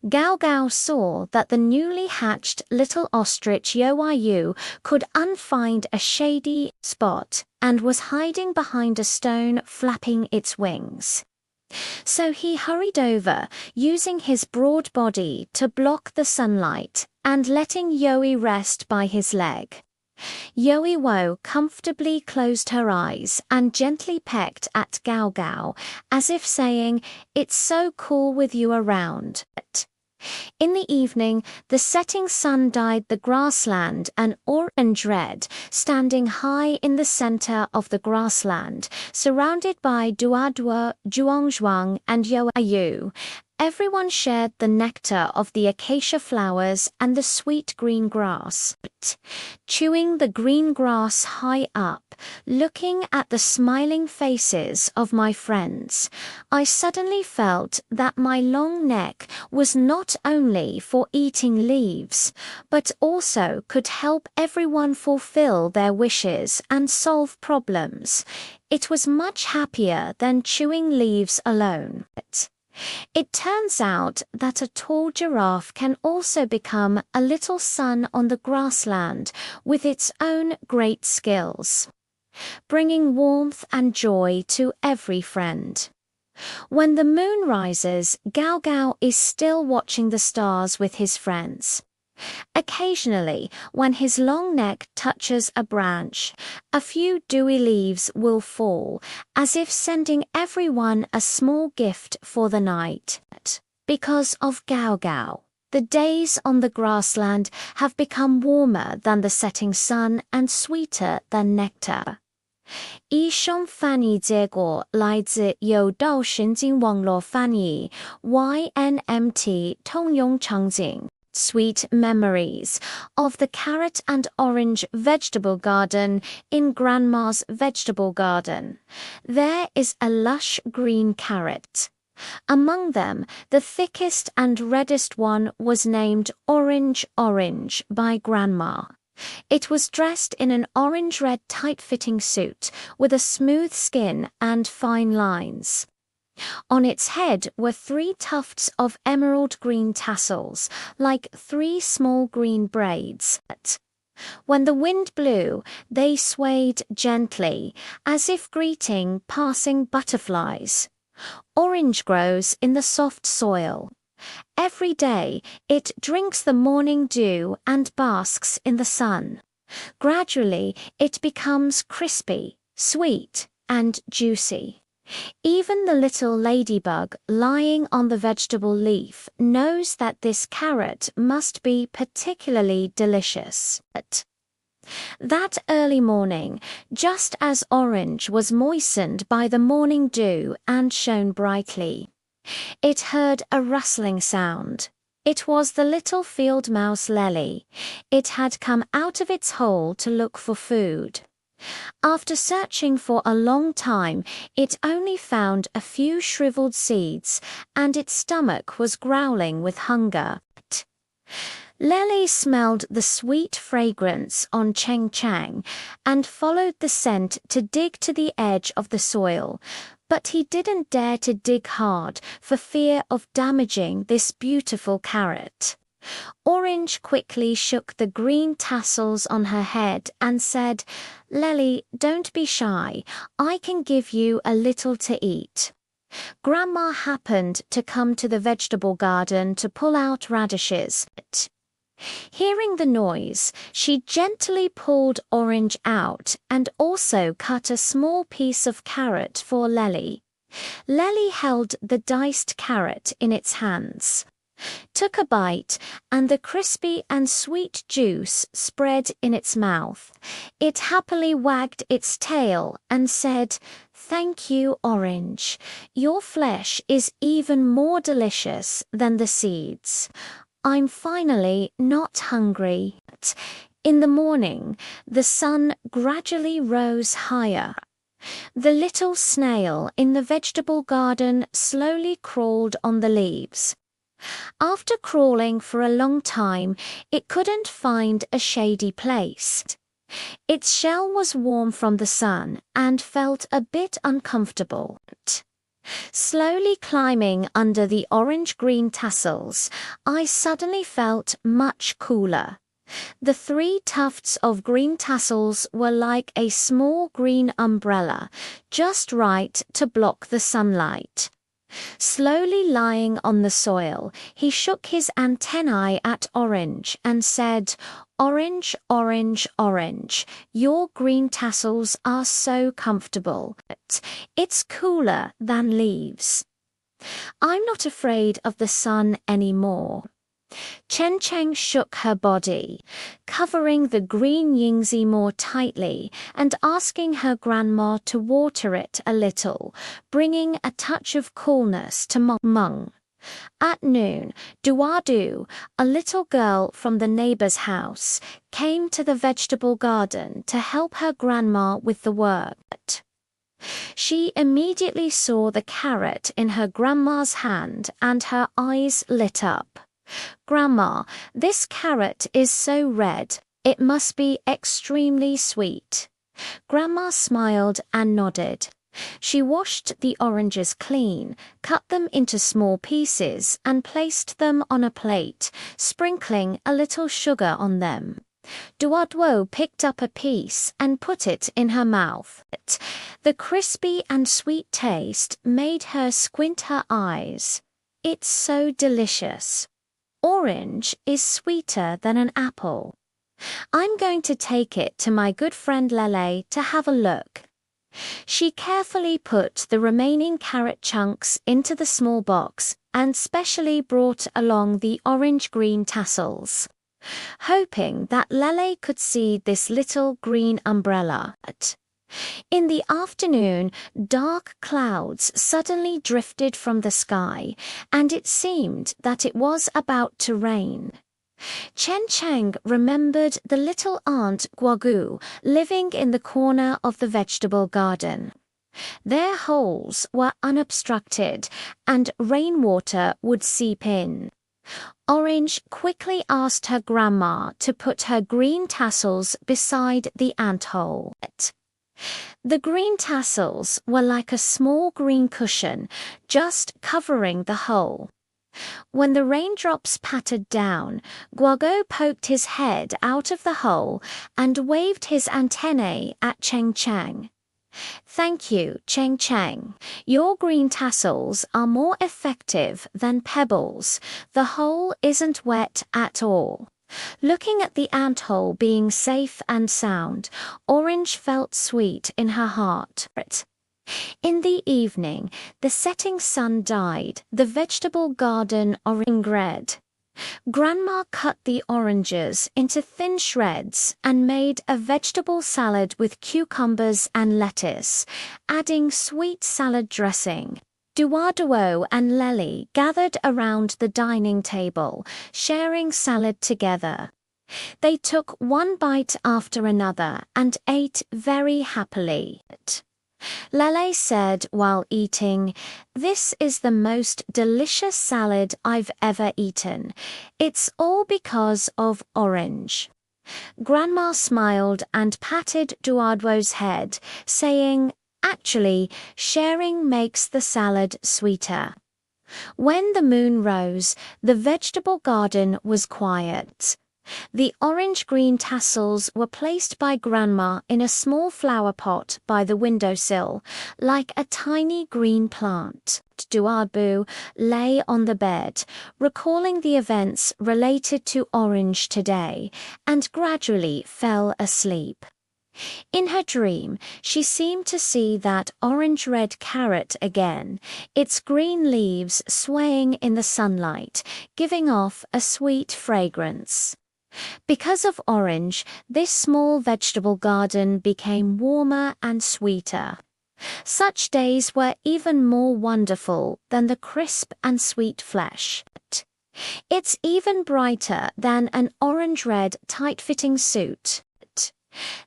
Gao Gao saw that the newly hatched little ostrich Yoayu could unfind a shady spot and was hiding behind a stone, flapping its wings. So he hurried over, using his broad body to block the sunlight and letting Yoi rest by his leg. Yoi Wo comfortably closed her eyes and gently pecked at Gao Gao, as if saying, "It's so cool with you around." In the evening, the setting sun dyed the grassland an orange red, standing high in the center of the grassland, surrounded by Duadwa, Zhuangzhuang, and Yoayu. Everyone shared the nectar of the acacia flowers and the sweet green grass. Chewing the green grass high up, looking at the smiling faces of my friends, I suddenly felt that my long neck was not only for eating leaves, but also could help everyone fulfill their wishes and solve problems. It was much happier than chewing leaves alone. It turns out that a tall giraffe can also become a little sun on the grassland with its own great skills, bringing warmth and joy to every friend. When the moon rises, Gao Gao is still watching the stars with his friends. Occasionally, when his long neck touches a branch, a few dewy leaves will fall, as if sending everyone a small gift for the night. Because of Gao Gao, the days on the grassland have become warmer than the setting sun and sweeter than nectar. 以上翻译结果来自有道神经网络翻译 YNMT 通用场景 Sweet memories of the carrot and orange vegetable garden in Grandma's vegetable garden. There is a lush green carrot. Among them, the thickest and reddest one was named Orange Orange by Grandma. It was dressed in an orange-red tight-fitting suit with a smooth skin and fine lines. On its head were 3 tufts of emerald green tassels, like 3 small green braids. When the wind blew, they swayed gently, as if greeting passing butterflies. Orange grows in the soft soil. Every day, it drinks the morning dew and basks in the sun. Gradually, it becomes crispy, sweet, and juicy. Even the little ladybug lying on the vegetable leaf knows that this carrot must be particularly delicious. That early morning, just as Orange was moistened by the morning dew and shone brightly, it heard a rustling sound. It was the little field mouse Lely. It had come out of its hole to look for food. After searching for a long time, it only found a few shriveled seeds, and its stomach was growling with hunger. Lely smelled the sweet fragrance on Cheng Chang and followed the scent to dig to the edge of the soil, but he didn't dare to dig hard for fear of damaging this beautiful carrot. Orange quickly shook the green tassels on her head and said, "Lely, don't be shy. I can give you a little to eat." Grandma happened to come to the vegetable garden to pull out radishes. Hearing the noise, she gently pulled Orange out and also cut a small piece of carrot for Lely. Lely held the diced carrot in its hands, took a bite, and the crispy and sweet juice spread in its mouth. It happily wagged its tail and said, "Thank you, Orange. Your flesh is even more delicious than the seeds. I'm finally not hungry." In the morning, the sun gradually rose higher. The little snail in the vegetable garden slowly crawled on the leaves. After crawling for a long time, it couldn't find a shady place. Its shell was warm from the sun and felt a bit uncomfortable. Slowly climbing under the orange-green tassels, I suddenly felt much cooler. The 3 tufts of green tassels were like a small green umbrella, just right to block the sunlight. Slowly lying on the soil, he shook his antennae at Orange and said, "Orange, orange, orange, your green tassels are so comfortable. It's cooler than leaves. I'm not afraid of the sun anymore." Chen Cheng shook her body, covering the green yingzi more tightly and asking her grandma to water it a little, bringing a touch of coolness to Meng. At noon, Duadu, a little girl from the neighbor's house, came to the vegetable garden to help her grandma with the work. She immediately saw the carrot in her grandma's hand and her eyes lit up. "Grandma, this carrot is so red, it must be extremely sweet." Grandma smiled and nodded. She washed the oranges clean, cut them into small pieces, and placed them on a plate, sprinkling a little sugar on them. Duoduo picked up a piece and put it in her mouth. The crispy and sweet taste made her squint her eyes. "It's so delicious. Orange is sweeter than an apple. I'm going to take it to my good friend Lele to have a look." She carefully put the remaining carrot chunks into the small box and specially brought along the orange-green tassels, hoping that Lele could see this little green umbrella. In the afternoon, dark clouds suddenly drifted from the sky, and it seemed that it was about to rain. Chen Cheng remembered the little aunt Guagu living in the corner of the vegetable garden. Their holes were unobstructed, and rainwater would seep in. Orange quickly asked her grandma to put her green tassels beside the anthole. The green tassels were like a small green cushion, just covering the hole. When the raindrops pattered down, Guago poked his head out of the hole and waved his antennae at Cheng Chang. "Thank you, Cheng Chang. Your green tassels are more effective than pebbles. The hole isn't wet at all." Looking at the anthole being safe and sound, Orange felt sweet in her heart. In the evening, the setting sun dyed the vegetable garden orange red. Grandma cut the oranges into thin shreds and made a vegetable salad with cucumbers and lettuce, adding sweet salad dressing. Duarduo and Lely gathered around the dining table, sharing salad together. They took one bite after another and ate very happily. Lele said while eating, "This is the most delicious salad I've ever eaten. It's all because of orange." Grandma smiled and patted Duarduo's head, saying, "Actually, sharing makes the salad sweeter." When the moon rose, the vegetable garden was quiet. The orange-green tassels were placed by Grandma in a small flower pot by the windowsill, like a tiny green plant. Duarbu lay on the bed, recalling the events related to orange today, and gradually fell asleep. In her dream, she seemed to see that orange-red carrot again, its green leaves swaying in the sunlight, giving off a sweet fragrance. Because of orange, this small vegetable garden became warmer and sweeter. Such days were even more wonderful than the crisp and sweet flesh. It's even brighter than an orange-red tight-fitting suit.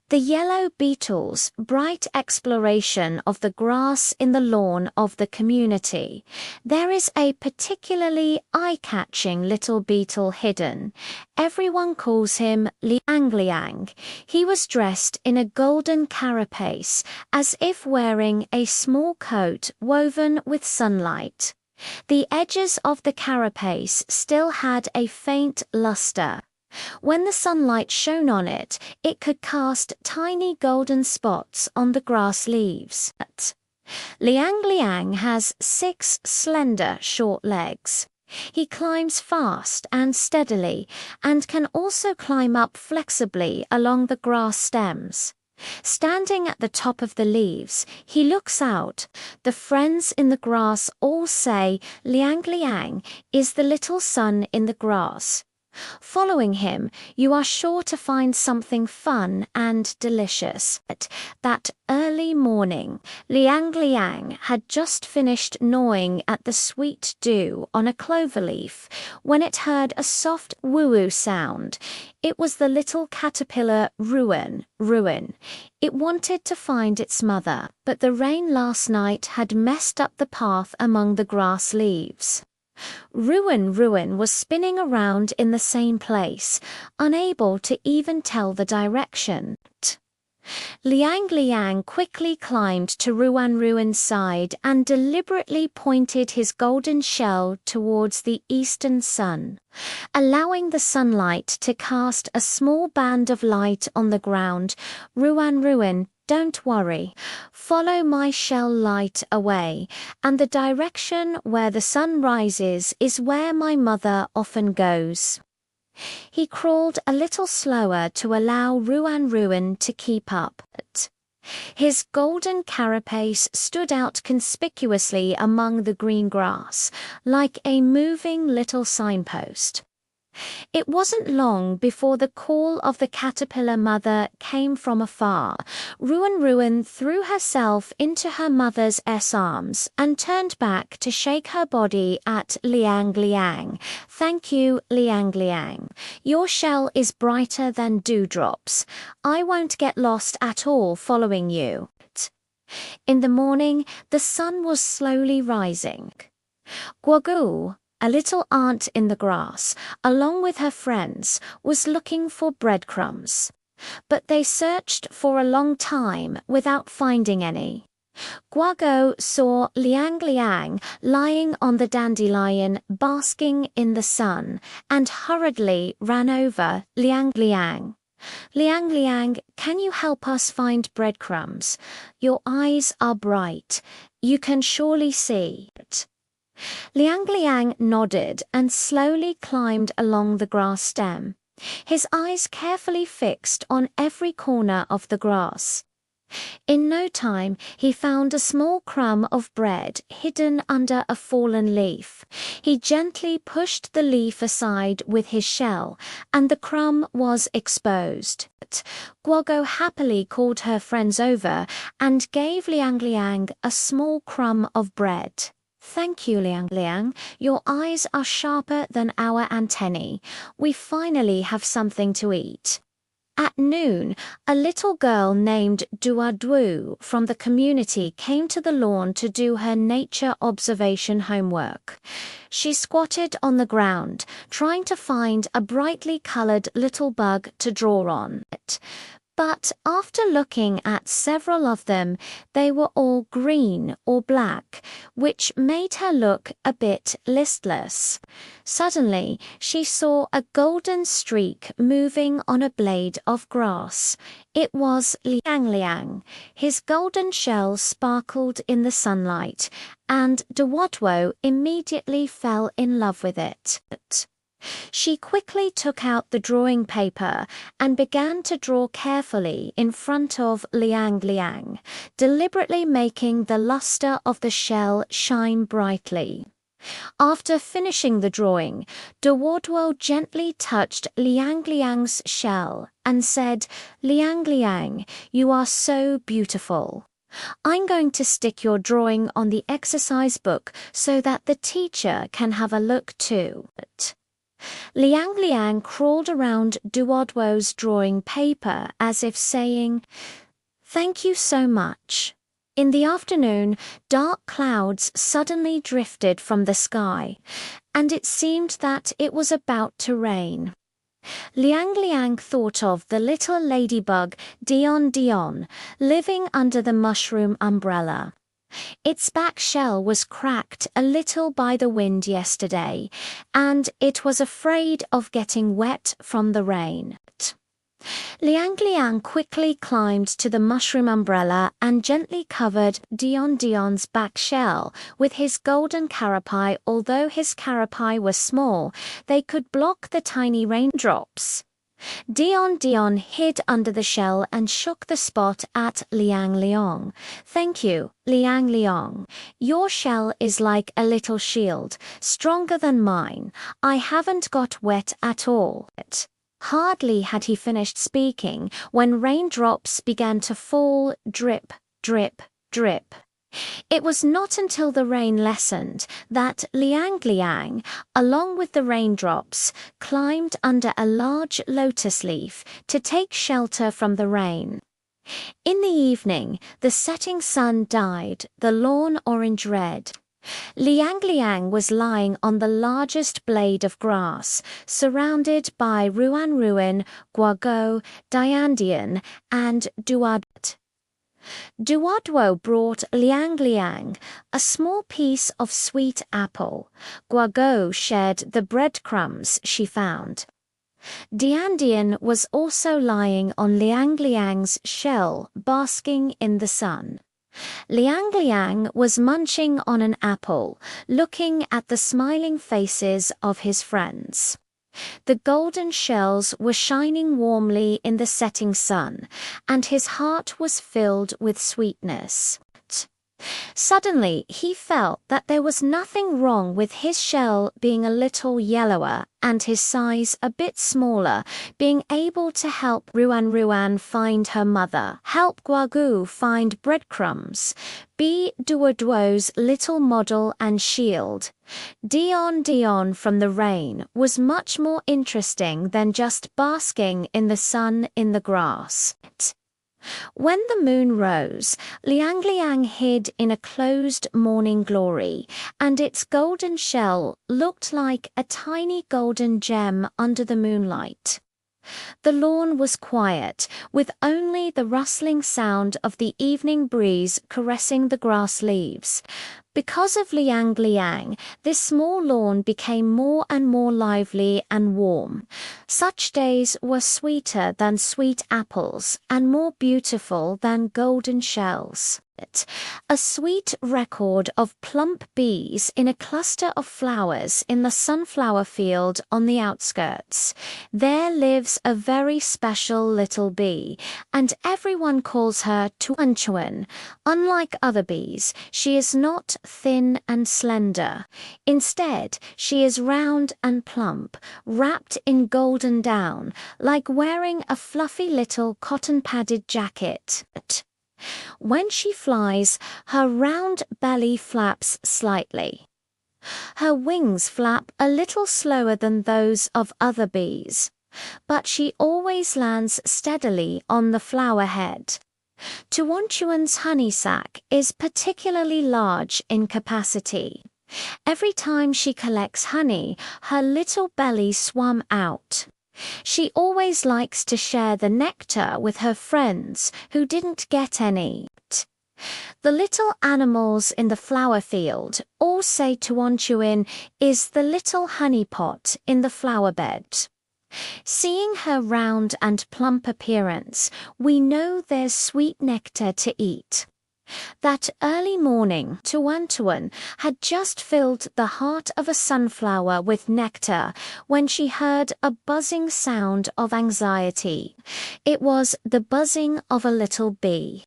The yellow beetles' bright exploration of the grass in the lawn of the community. There is a particularly eye-catching little beetle hidden. Everyone calls him Liang Liang. He was dressed in a golden carapace, as if wearing a small coat woven with sunlight. The edges of the carapace still had a faint luster. When the sunlight shone on it, it could cast tiny golden spots on the grass leaves. Liang Liang has 6 slender, short legs. He climbs fast and steadily, and can also climb up flexibly along the grass stems. Standing at the top of the leaves, he looks out. The friends in the grass all say Liang Liang is the little sun in the grass. Following him, you are sure to find something fun and delicious. That early morning, Liang Liang had just finished gnawing at the sweet dew on a clover leaf when it heard a soft woo-woo sound. It was the little caterpillar Ruin. It wanted to find its mother, but the rain last night had messed up the path among the grass leaves. Ruin was spinning around in the same place, unable to even tell the direction. Liang Liang quickly climbed to Ruin's side and deliberately pointed his golden shell towards the eastern sun, allowing the sunlight to cast a small band of light on the ground. Ruin, don't worry. Follow my shell light away, and the direction where the sun rises is where my mother often goes. He crawled a little slower to allow Ruin to keep up. His golden carapace stood out conspicuously among the green grass, like a moving little signpost. It wasn't long before the call of the caterpillar mother came from afar. Ruin threw herself into her mother's arms and turned back to shake her body at Liang Liang. "Thank you, Liang Liang. Your shell is brighter than dewdrops. I won't get lost at all following you." In the morning, the sun was slowly rising. Guogu, a little ant in the grass, along with her friends, was looking for breadcrumbs. But they searched for a long time without finding any. Guogu saw Liang Liang lying on the dandelion, basking in the sun, and hurriedly ran over. "Liang Liang. Liang Liang, can you help us find breadcrumbs? Your eyes are bright. You can surely see." Liang Liang nodded and slowly climbed along the grass stem, his eyes carefully fixed on every corner of the grass. In no time, he found a small crumb of bread hidden under a fallen leaf. He gently pushed the leaf aside with his shell, and the crumb was exposed. Guogo happily called her friends over and gave Liang Liang a small crumb of bread. "Thank you, Liang Liang. Your eyes are sharper than our antennae. We finally have something to eat." At noon, a little girl named Duadu from the community came to the lawn to do her nature observation homework. She squatted on the ground, trying to find a brightly colored little bug to draw on. But after looking at several of them, they were all green or black, which made her look a bit listless. Suddenly, she saw a golden streak moving on a blade of grass. It was Liang Liang. His golden shell sparkled in the sunlight, and Duodwo immediately fell in love with it. She quickly took out the drawing paper and began to draw carefully in front of Liang Liang, deliberately making the luster of the shell shine brightly. After finishing the drawing, Duodwo gently touched Liang Liang's shell and said, "Liang Liang, you are so beautiful. I'm going to stick your drawing on the exercise book so that the teacher can have a look too." Liang Liang crawled around Duodwo's drawing paper as if saying, "Thank you so much." In the afternoon, dark clouds suddenly drifted from the sky, and it seemed that it was about to rain. Liang Liang thought of the little ladybug Dion Dion living under the mushroom umbrella. Its back shell was cracked a little by the wind yesterday, and it was afraid of getting wet from the rain. Liang Liang quickly climbed to the mushroom umbrella and gently covered Dion Dion's back shell with his golden carapace. Although his carapace was small, they could block the tiny raindrops. Dion Dion hid under the shell and shook the spot at Liang Liang. "Thank you, Liang Liang. Your shell is like a little shield, stronger than mine. I haven't got wet at all." Hardly had he finished speaking when raindrops began to fall, drip, drip, drip. It was not until the rain lessened that Liang Liang, along with the raindrops, climbed under a large lotus leaf to take shelter from the rain. In the evening, the setting sun dyed the lawn orange-red. Liang Liang was lying on the largest blade of grass, surrounded by Ruan Ruan, Guago, Diandian, and Duad. Duodwo brought Liang Liang a small piece of sweet apple. Guago shared the breadcrumbs she found. Diandian was also lying on Liang Liang's shell, basking in the sun. Liang Liang was munching on an apple, looking at the smiling faces of his friends. The golden shells were shining warmly in the setting sun, and his heart was filled with sweetness. Suddenly, he felt that there was nothing wrong with his shell being a little yellower and his size a bit smaller, being able to help Ruan Ruan find her mother, help Guagu find breadcrumbs, be Duodwo's little model and shield. Dion Dion from the rain was much more interesting than just basking in the sun in the grass. When the moon rose, Liang Liang hid in a closed morning glory, and its golden shell looked like a tiny golden gem under the moonlight. The lawn was quiet, with only the rustling sound of the evening breeze caressing the grass leaves. Because of Liang Liang, this small lawn became more and more lively and warm. Such days were sweeter than sweet apples and more beautiful than golden shells. A sweet record of plump bees in a cluster of flowers in the sunflower field on the outskirts. There lives a very special little bee, and everyone calls her Tuanchuan. Unlike other bees, she is not thin and slender. Instead, she is round and plump, wrapped in golden down, like wearing a fluffy little cotton-padded jacket. When she flies, her round belly flaps slightly. Her wings flap a little slower than those of other bees, but she always lands steadily on the flower head. Tuanchuan's honey sac is particularly large in capacity. Every time she collects honey, her little belly swam out. She always likes to share the nectar with her friends who didn't get any. The little animals in the flower field all say Tuanchuan is the little honey pot in the flower bed. Seeing her round and plump appearance, we know there's sweet nectar to eat. That early morning, Tuanchuan had just filled the heart of a sunflower with nectar when she heard a buzzing sound of anxiety. It was the buzzing of a little bee.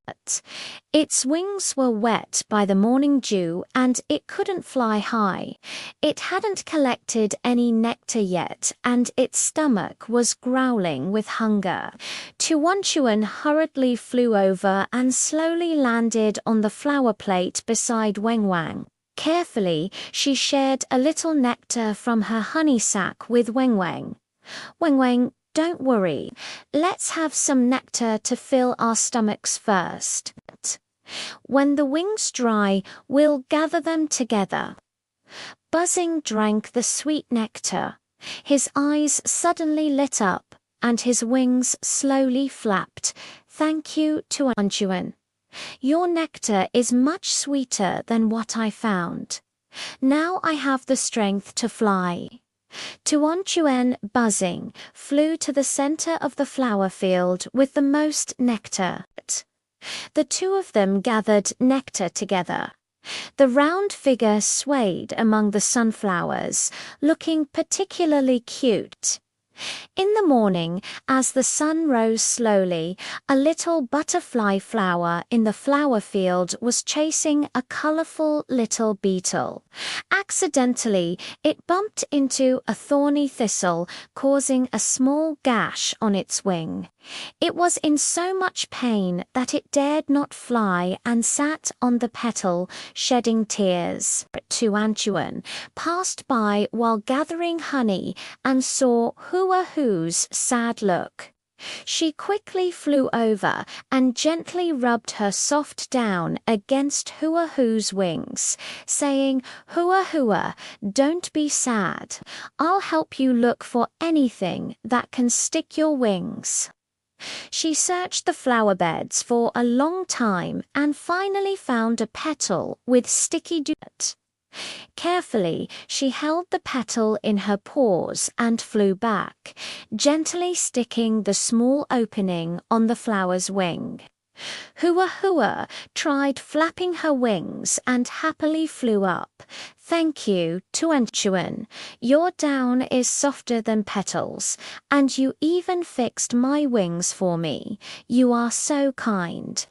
Its wings were wet by the morning dew and it couldn't fly high. It hadn't collected any nectar yet and its stomach was growling with hunger. Tuanchuan hurriedly flew over and slowly landed on the flower plate beside Weng Wang. Carefully, she shared a little nectar from her honey sac with Weng Wang. Weng Wang, don't worry. Let's have some nectar to fill our stomachs first. When the wings dry, we'll gather them together. Buzzing drank the sweet nectar. His eyes suddenly lit up, and his wings slowly flapped. Thank you, Tuanchuan. Your nectar is much sweeter than what I found. Now I have the strength to fly. Tuanchuan, buzzing, flew to the center of the flower field with the most nectar. The two of them gathered nectar together. The round figure swayed among the sunflowers, looking particularly cute. In the morning, as the sun rose slowly, a little butterfly flower in the flower field was chasing a colorful little beetle. Accidentally, it bumped into a thorny thistle, causing a small gash on its wing. It was in so much pain that it dared not fly and sat on the petal, shedding tears. Tuanchuan passed by while gathering honey and saw Hua-Hu's sad look. She quickly flew over and gently rubbed her soft down against Hua-Hu's wings, saying, "Hua-Hua, don't be sad. I'll help you look for anything that can stick your wings." She searched the flower beds for a long time and finally found a petal with sticky dirt. Carefully, she held the petal in her paws and flew back, gently sticking the small opening on the flower's wing. Hua-Hua tried flapping her wings and happily flew up. "Thank you, Tuanchuan. Your down is softer than petals, and you even fixed my wings for me. You are so kind."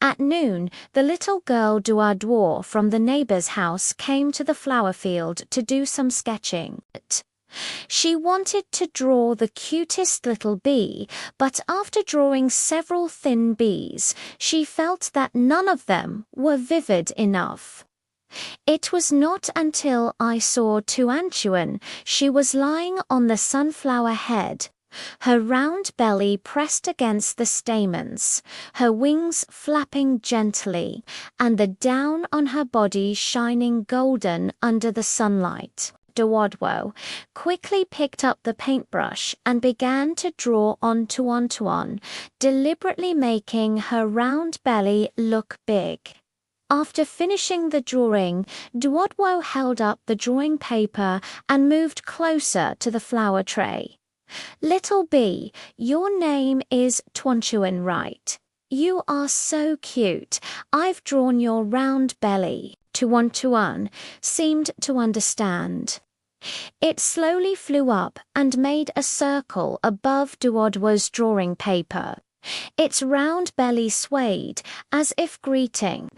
At noon, the little girl Duoduo from the neighbor's house came to the flower field to do some sketching. She wanted to draw the cutest little bee, but after drawing several thin bees, she felt that none of them were vivid enough. It was not until I saw Tuanchuan, she was lying on the sunflower head, her round belly pressed against the stamens, her wings flapping gently, and the down on her body shining golden under the sunlight. Duoduo quickly picked up the paintbrush and began to draw on Tuanchuan, deliberately making her round belly look big. After finishing the drawing, Duoduo held up the drawing paper and moved closer to the flower tray. "Little bee, your name is Tuanchuan, right? You are so cute. I've drawn your round belly. Tuan seemed to understand. It slowly flew up and made a circle above Duodwa's drawing paper. Its round belly swayed as if greeting.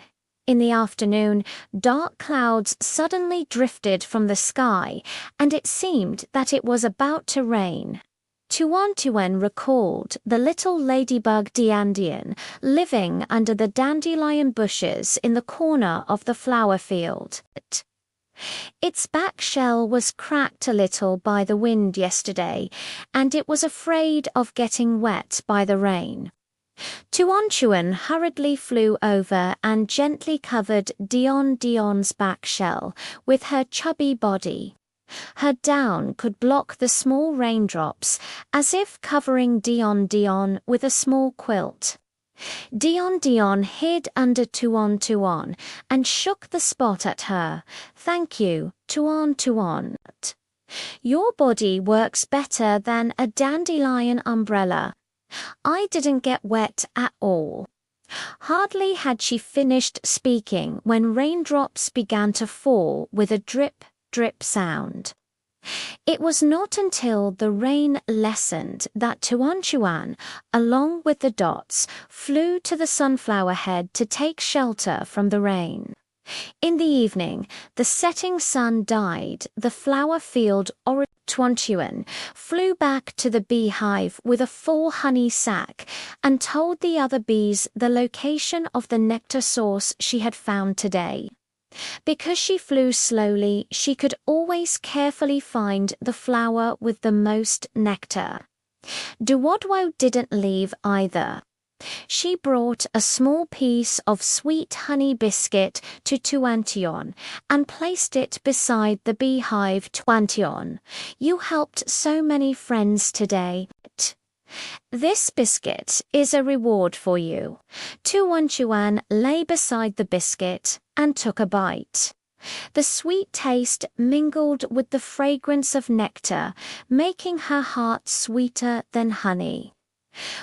In the afternoon, dark clouds suddenly drifted from the sky, and it seemed that it was about to rain. Tuan recalled the little ladybug Diandian living under the dandelion bushes in the corner of the flower field. Its back shell was cracked a little by the wind yesterday, and it was afraid of getting wet by the rain. Tuan hurriedly flew over and gently covered Dion's back shell with her chubby body. Her down could block the small raindrops, as if covering Dion with a small quilt. Dion hid under Tuan and shook the spot at her. Thank you, Tuan. Your body works better than a dandelion umbrella. I didn't get wet at all. Hardly had she finished speaking when raindrops began to fall with a drip sound. It was not until the rain lessened that Tuan, along with the dots, flew to the sunflower head to take shelter from the rain. In the evening, the setting sun dyed the flower field. Tuan flew back to the beehive with a full honey sac and told the other bees the location of the nectar source she had found today. Because she flew slowly, she could always carefully find the flower with the most nectar. Duodwo didn't leave either. She brought a small piece of sweet honey biscuit to Tuan and placed it beside the beehive. Tuan, you helped so many friends today. This biscuit is a reward for you. Tuan lay beside the biscuit and took a bite. The sweet taste mingled with the fragrance of nectar, making her heart sweeter than honey.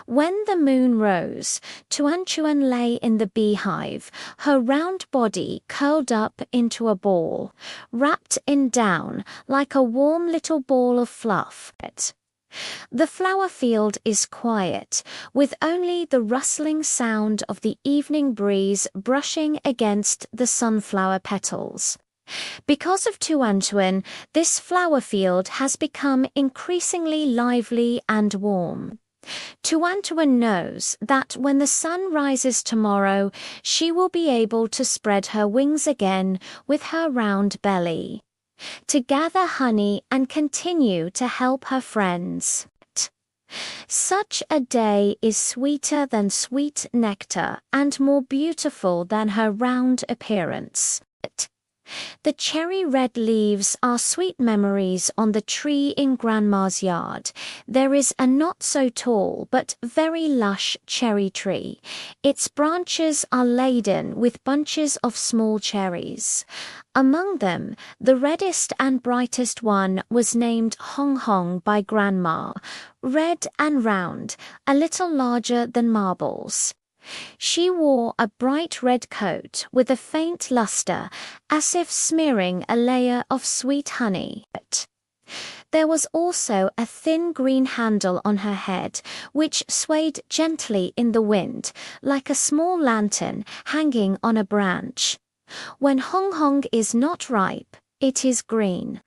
When the moon rose, Tuan lay in the beehive, her round body curled up into a ball, wrapped in down like a warm little ball of fluff. The flower field is quiet, with only the rustling sound of the evening breeze brushing against the sunflower petals. Because of Tuan, this flower field has become increasingly lively and warm. Tuan knows that when the sun rises tomorrow, she will be able to spread her wings again with her round belly, to gather honey and continue to help her friends. Such a day is sweeter than sweet nectar and more beautiful than her round appearance. The cherry-red leaves are sweet memories on the tree in Grandma's yard. There is a not-so-tall but very lush cherry tree. Its branches are laden with bunches of small cherries. Among them, the reddest and brightest one was named Hong by Grandma, red and round, a little larger than marbles. She wore a bright red coat with a faint luster, as if smearing a layer of sweet honey. There was also a thin green handle on her head, which swayed gently in the wind, like a small lantern hanging on a branch. When Hong is not ripe, it is green.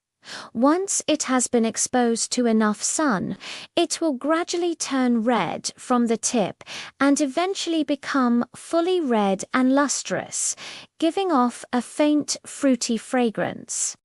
Once it has been exposed to enough sun, it will gradually turn red from the tip and eventually become fully red and lustrous, giving off a faint fruity fragrance.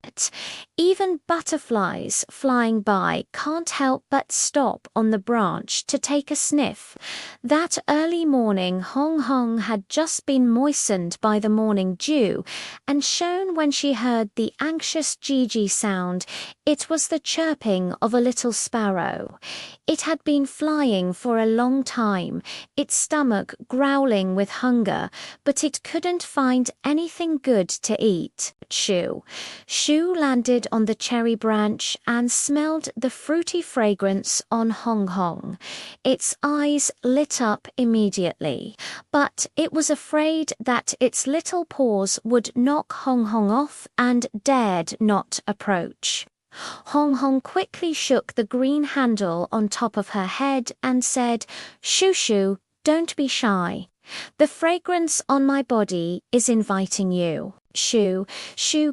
Even butterflies flying by can't help but stop on the branch to take a sniff. That early morning Hong had just been moistened by the morning dew and shone when she heard the anxious Gigi sound sound. It was the chirping of a little sparrow. It had been flying for a long time, its stomach growling with hunger, but it couldn't find anything good to eat. Shu landed on the cherry branch and smelled the fruity fragrance on Hong Hong. Its eyes lit up immediately, but it was afraid that its little paws would knock Hong Hong off and dared not approach. Hong Hong quickly shook the green handle on top of her head and said, "Shoo, don't be shy. The fragrance on my body is inviting you." Shu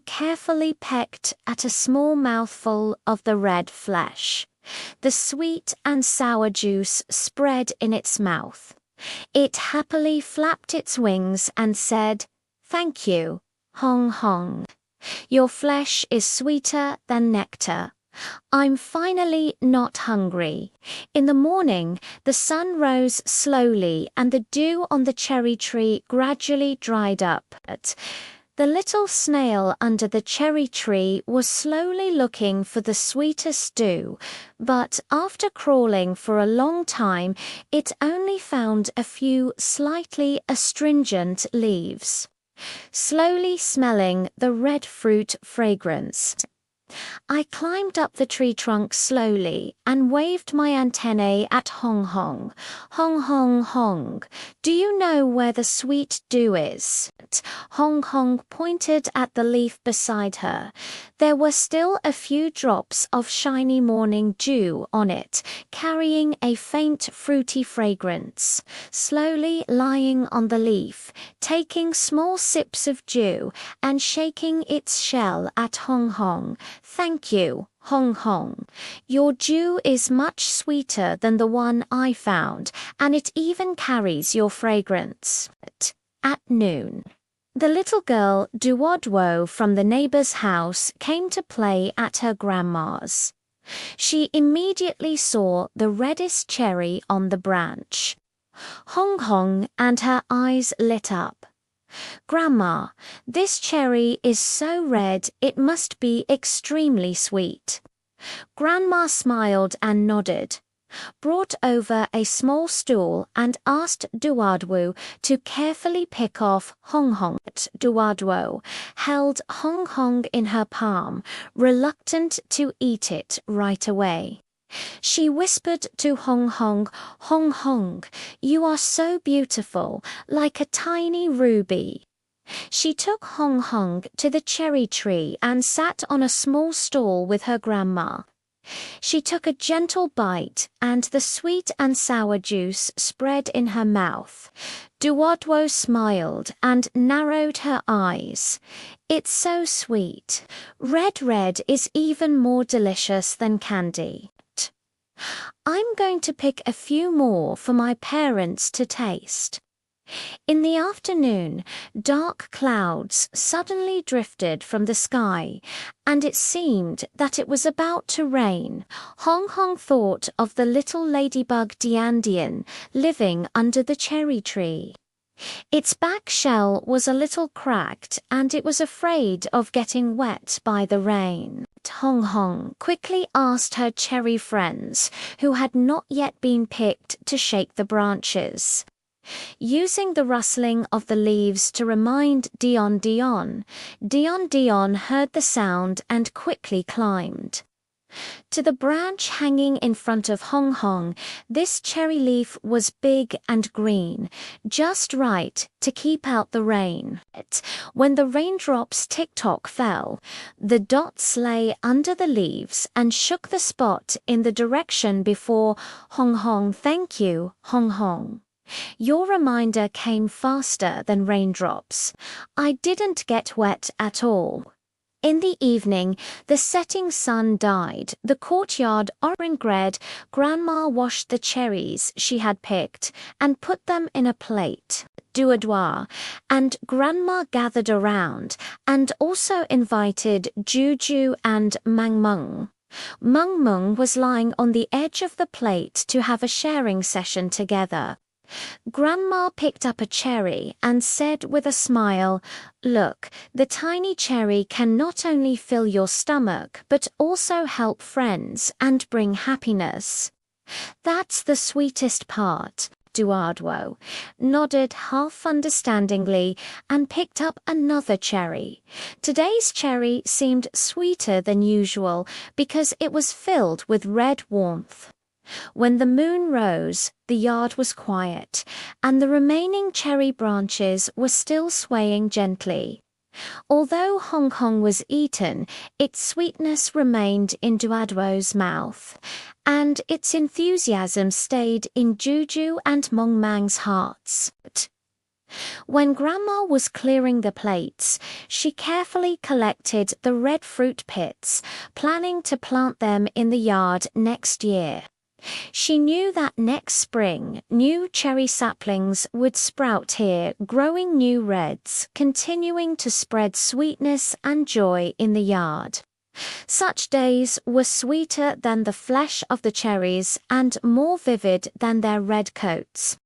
carefully pecked at a small mouthful of the red flesh. The sweet and sour juice spread in its mouth. It happily flapped its wings and said, "Thank you, Hong Hong. Your flesh is sweeter than nectar. I'm finally not hungry." In the morning, the sun rose slowly and the dew on the cherry tree gradually dried up. The little snail under the cherry tree was slowly looking for the sweetest dew, but after crawling for a long time, it only found a few slightly astringent leaves. Slowly smelling the red fruit fragrance, I climbed up the tree trunk slowly and waved my antennae at Hong Hong. "Hong Hong Hong, do you know where the sweet dew is?" Hong Hong pointed at the leaf beside her. There were still a few drops of shiny morning dew on it, carrying a faint fruity fragrance. Slowly lying on the leaf, taking small sips of dew and shaking its shell at Hong Hong. "Thank you, Hong Hong. Your dew is much sweeter than the one I found, and it even carries your fragrance." At noon, the little girl Duodwo from the neighbor's house came to play at her grandma's. She immediately saw the reddest cherry on the branch. Hong Hong and her eyes lit up. "Grandma, this cherry is so red it must be extremely sweet." Grandma smiled and nodded, brought over a small stool and asked Duodwo to carefully pick off Hong Hong. Duodwo held Hong Hong in her palm, reluctant to eat it right away. She whispered to Hong Hong, "Hong Hong, you are so beautiful, like a tiny ruby." She took Hong Hong to the cherry tree and sat on a small stool with her grandma. She took a gentle bite and the sweet and sour juice spread in her mouth. Duodwo smiled and narrowed her eyes. "It's so sweet. Red is even more delicious than candy. I'm going to pick a few more for my parents to taste." In the afternoon, dark clouds suddenly drifted from the sky, and it seemed that it was about to rain. Hong Hong thought of the little ladybug Dian living under the cherry tree. Its back shell was a little cracked and it was afraid of getting wet by the rain. Hong Hong quickly asked her cherry friends, who had not yet been picked, to shake the branches. Using the rustling of the leaves to remind Dion heard the sound and quickly climbed to the branch hanging in front of Hong Hong. This cherry leaf was big and green, just right to keep out the rain. When the raindrops tick-tock fell, the dots lay under the leaves and shook the spot in the direction before Hong Hong. "Thank you, Hong Hong. Your reminder came faster than raindrops. I didn't get wet at all." In the evening, the setting sun dyed the courtyard orange red. Grandma washed the cherries she had picked and put them in a plate. Duodwo and Grandma gathered around and also invited Juju and Meng. Meng was lying on the edge of the plate to have a sharing session together. Grandma picked up a cherry and said with a smile, "Look, the tiny cherry can not only fill your stomach but also help friends and bring happiness." "That's the sweetest part," Eduardo nodded half understandingly and picked up another cherry. Today's cherry seemed sweeter than usual because it was filled with red warmth. When the moon rose, the yard was quiet, and the remaining cherry branches were still swaying gently. Although Hong Kong was eaten, its sweetness remained in Duaduo's mouth, and its enthusiasm stayed in Juju and Mongmang's hearts. When Grandma was clearing the plates, she carefully collected the red fruit pits, planning to plant them in the yard next year. She knew that next spring, new cherry saplings would sprout here, growing new reds, continuing to spread sweetness and joy in the yard. Such days were sweeter than the flesh of the cherries and more vivid than their red coats.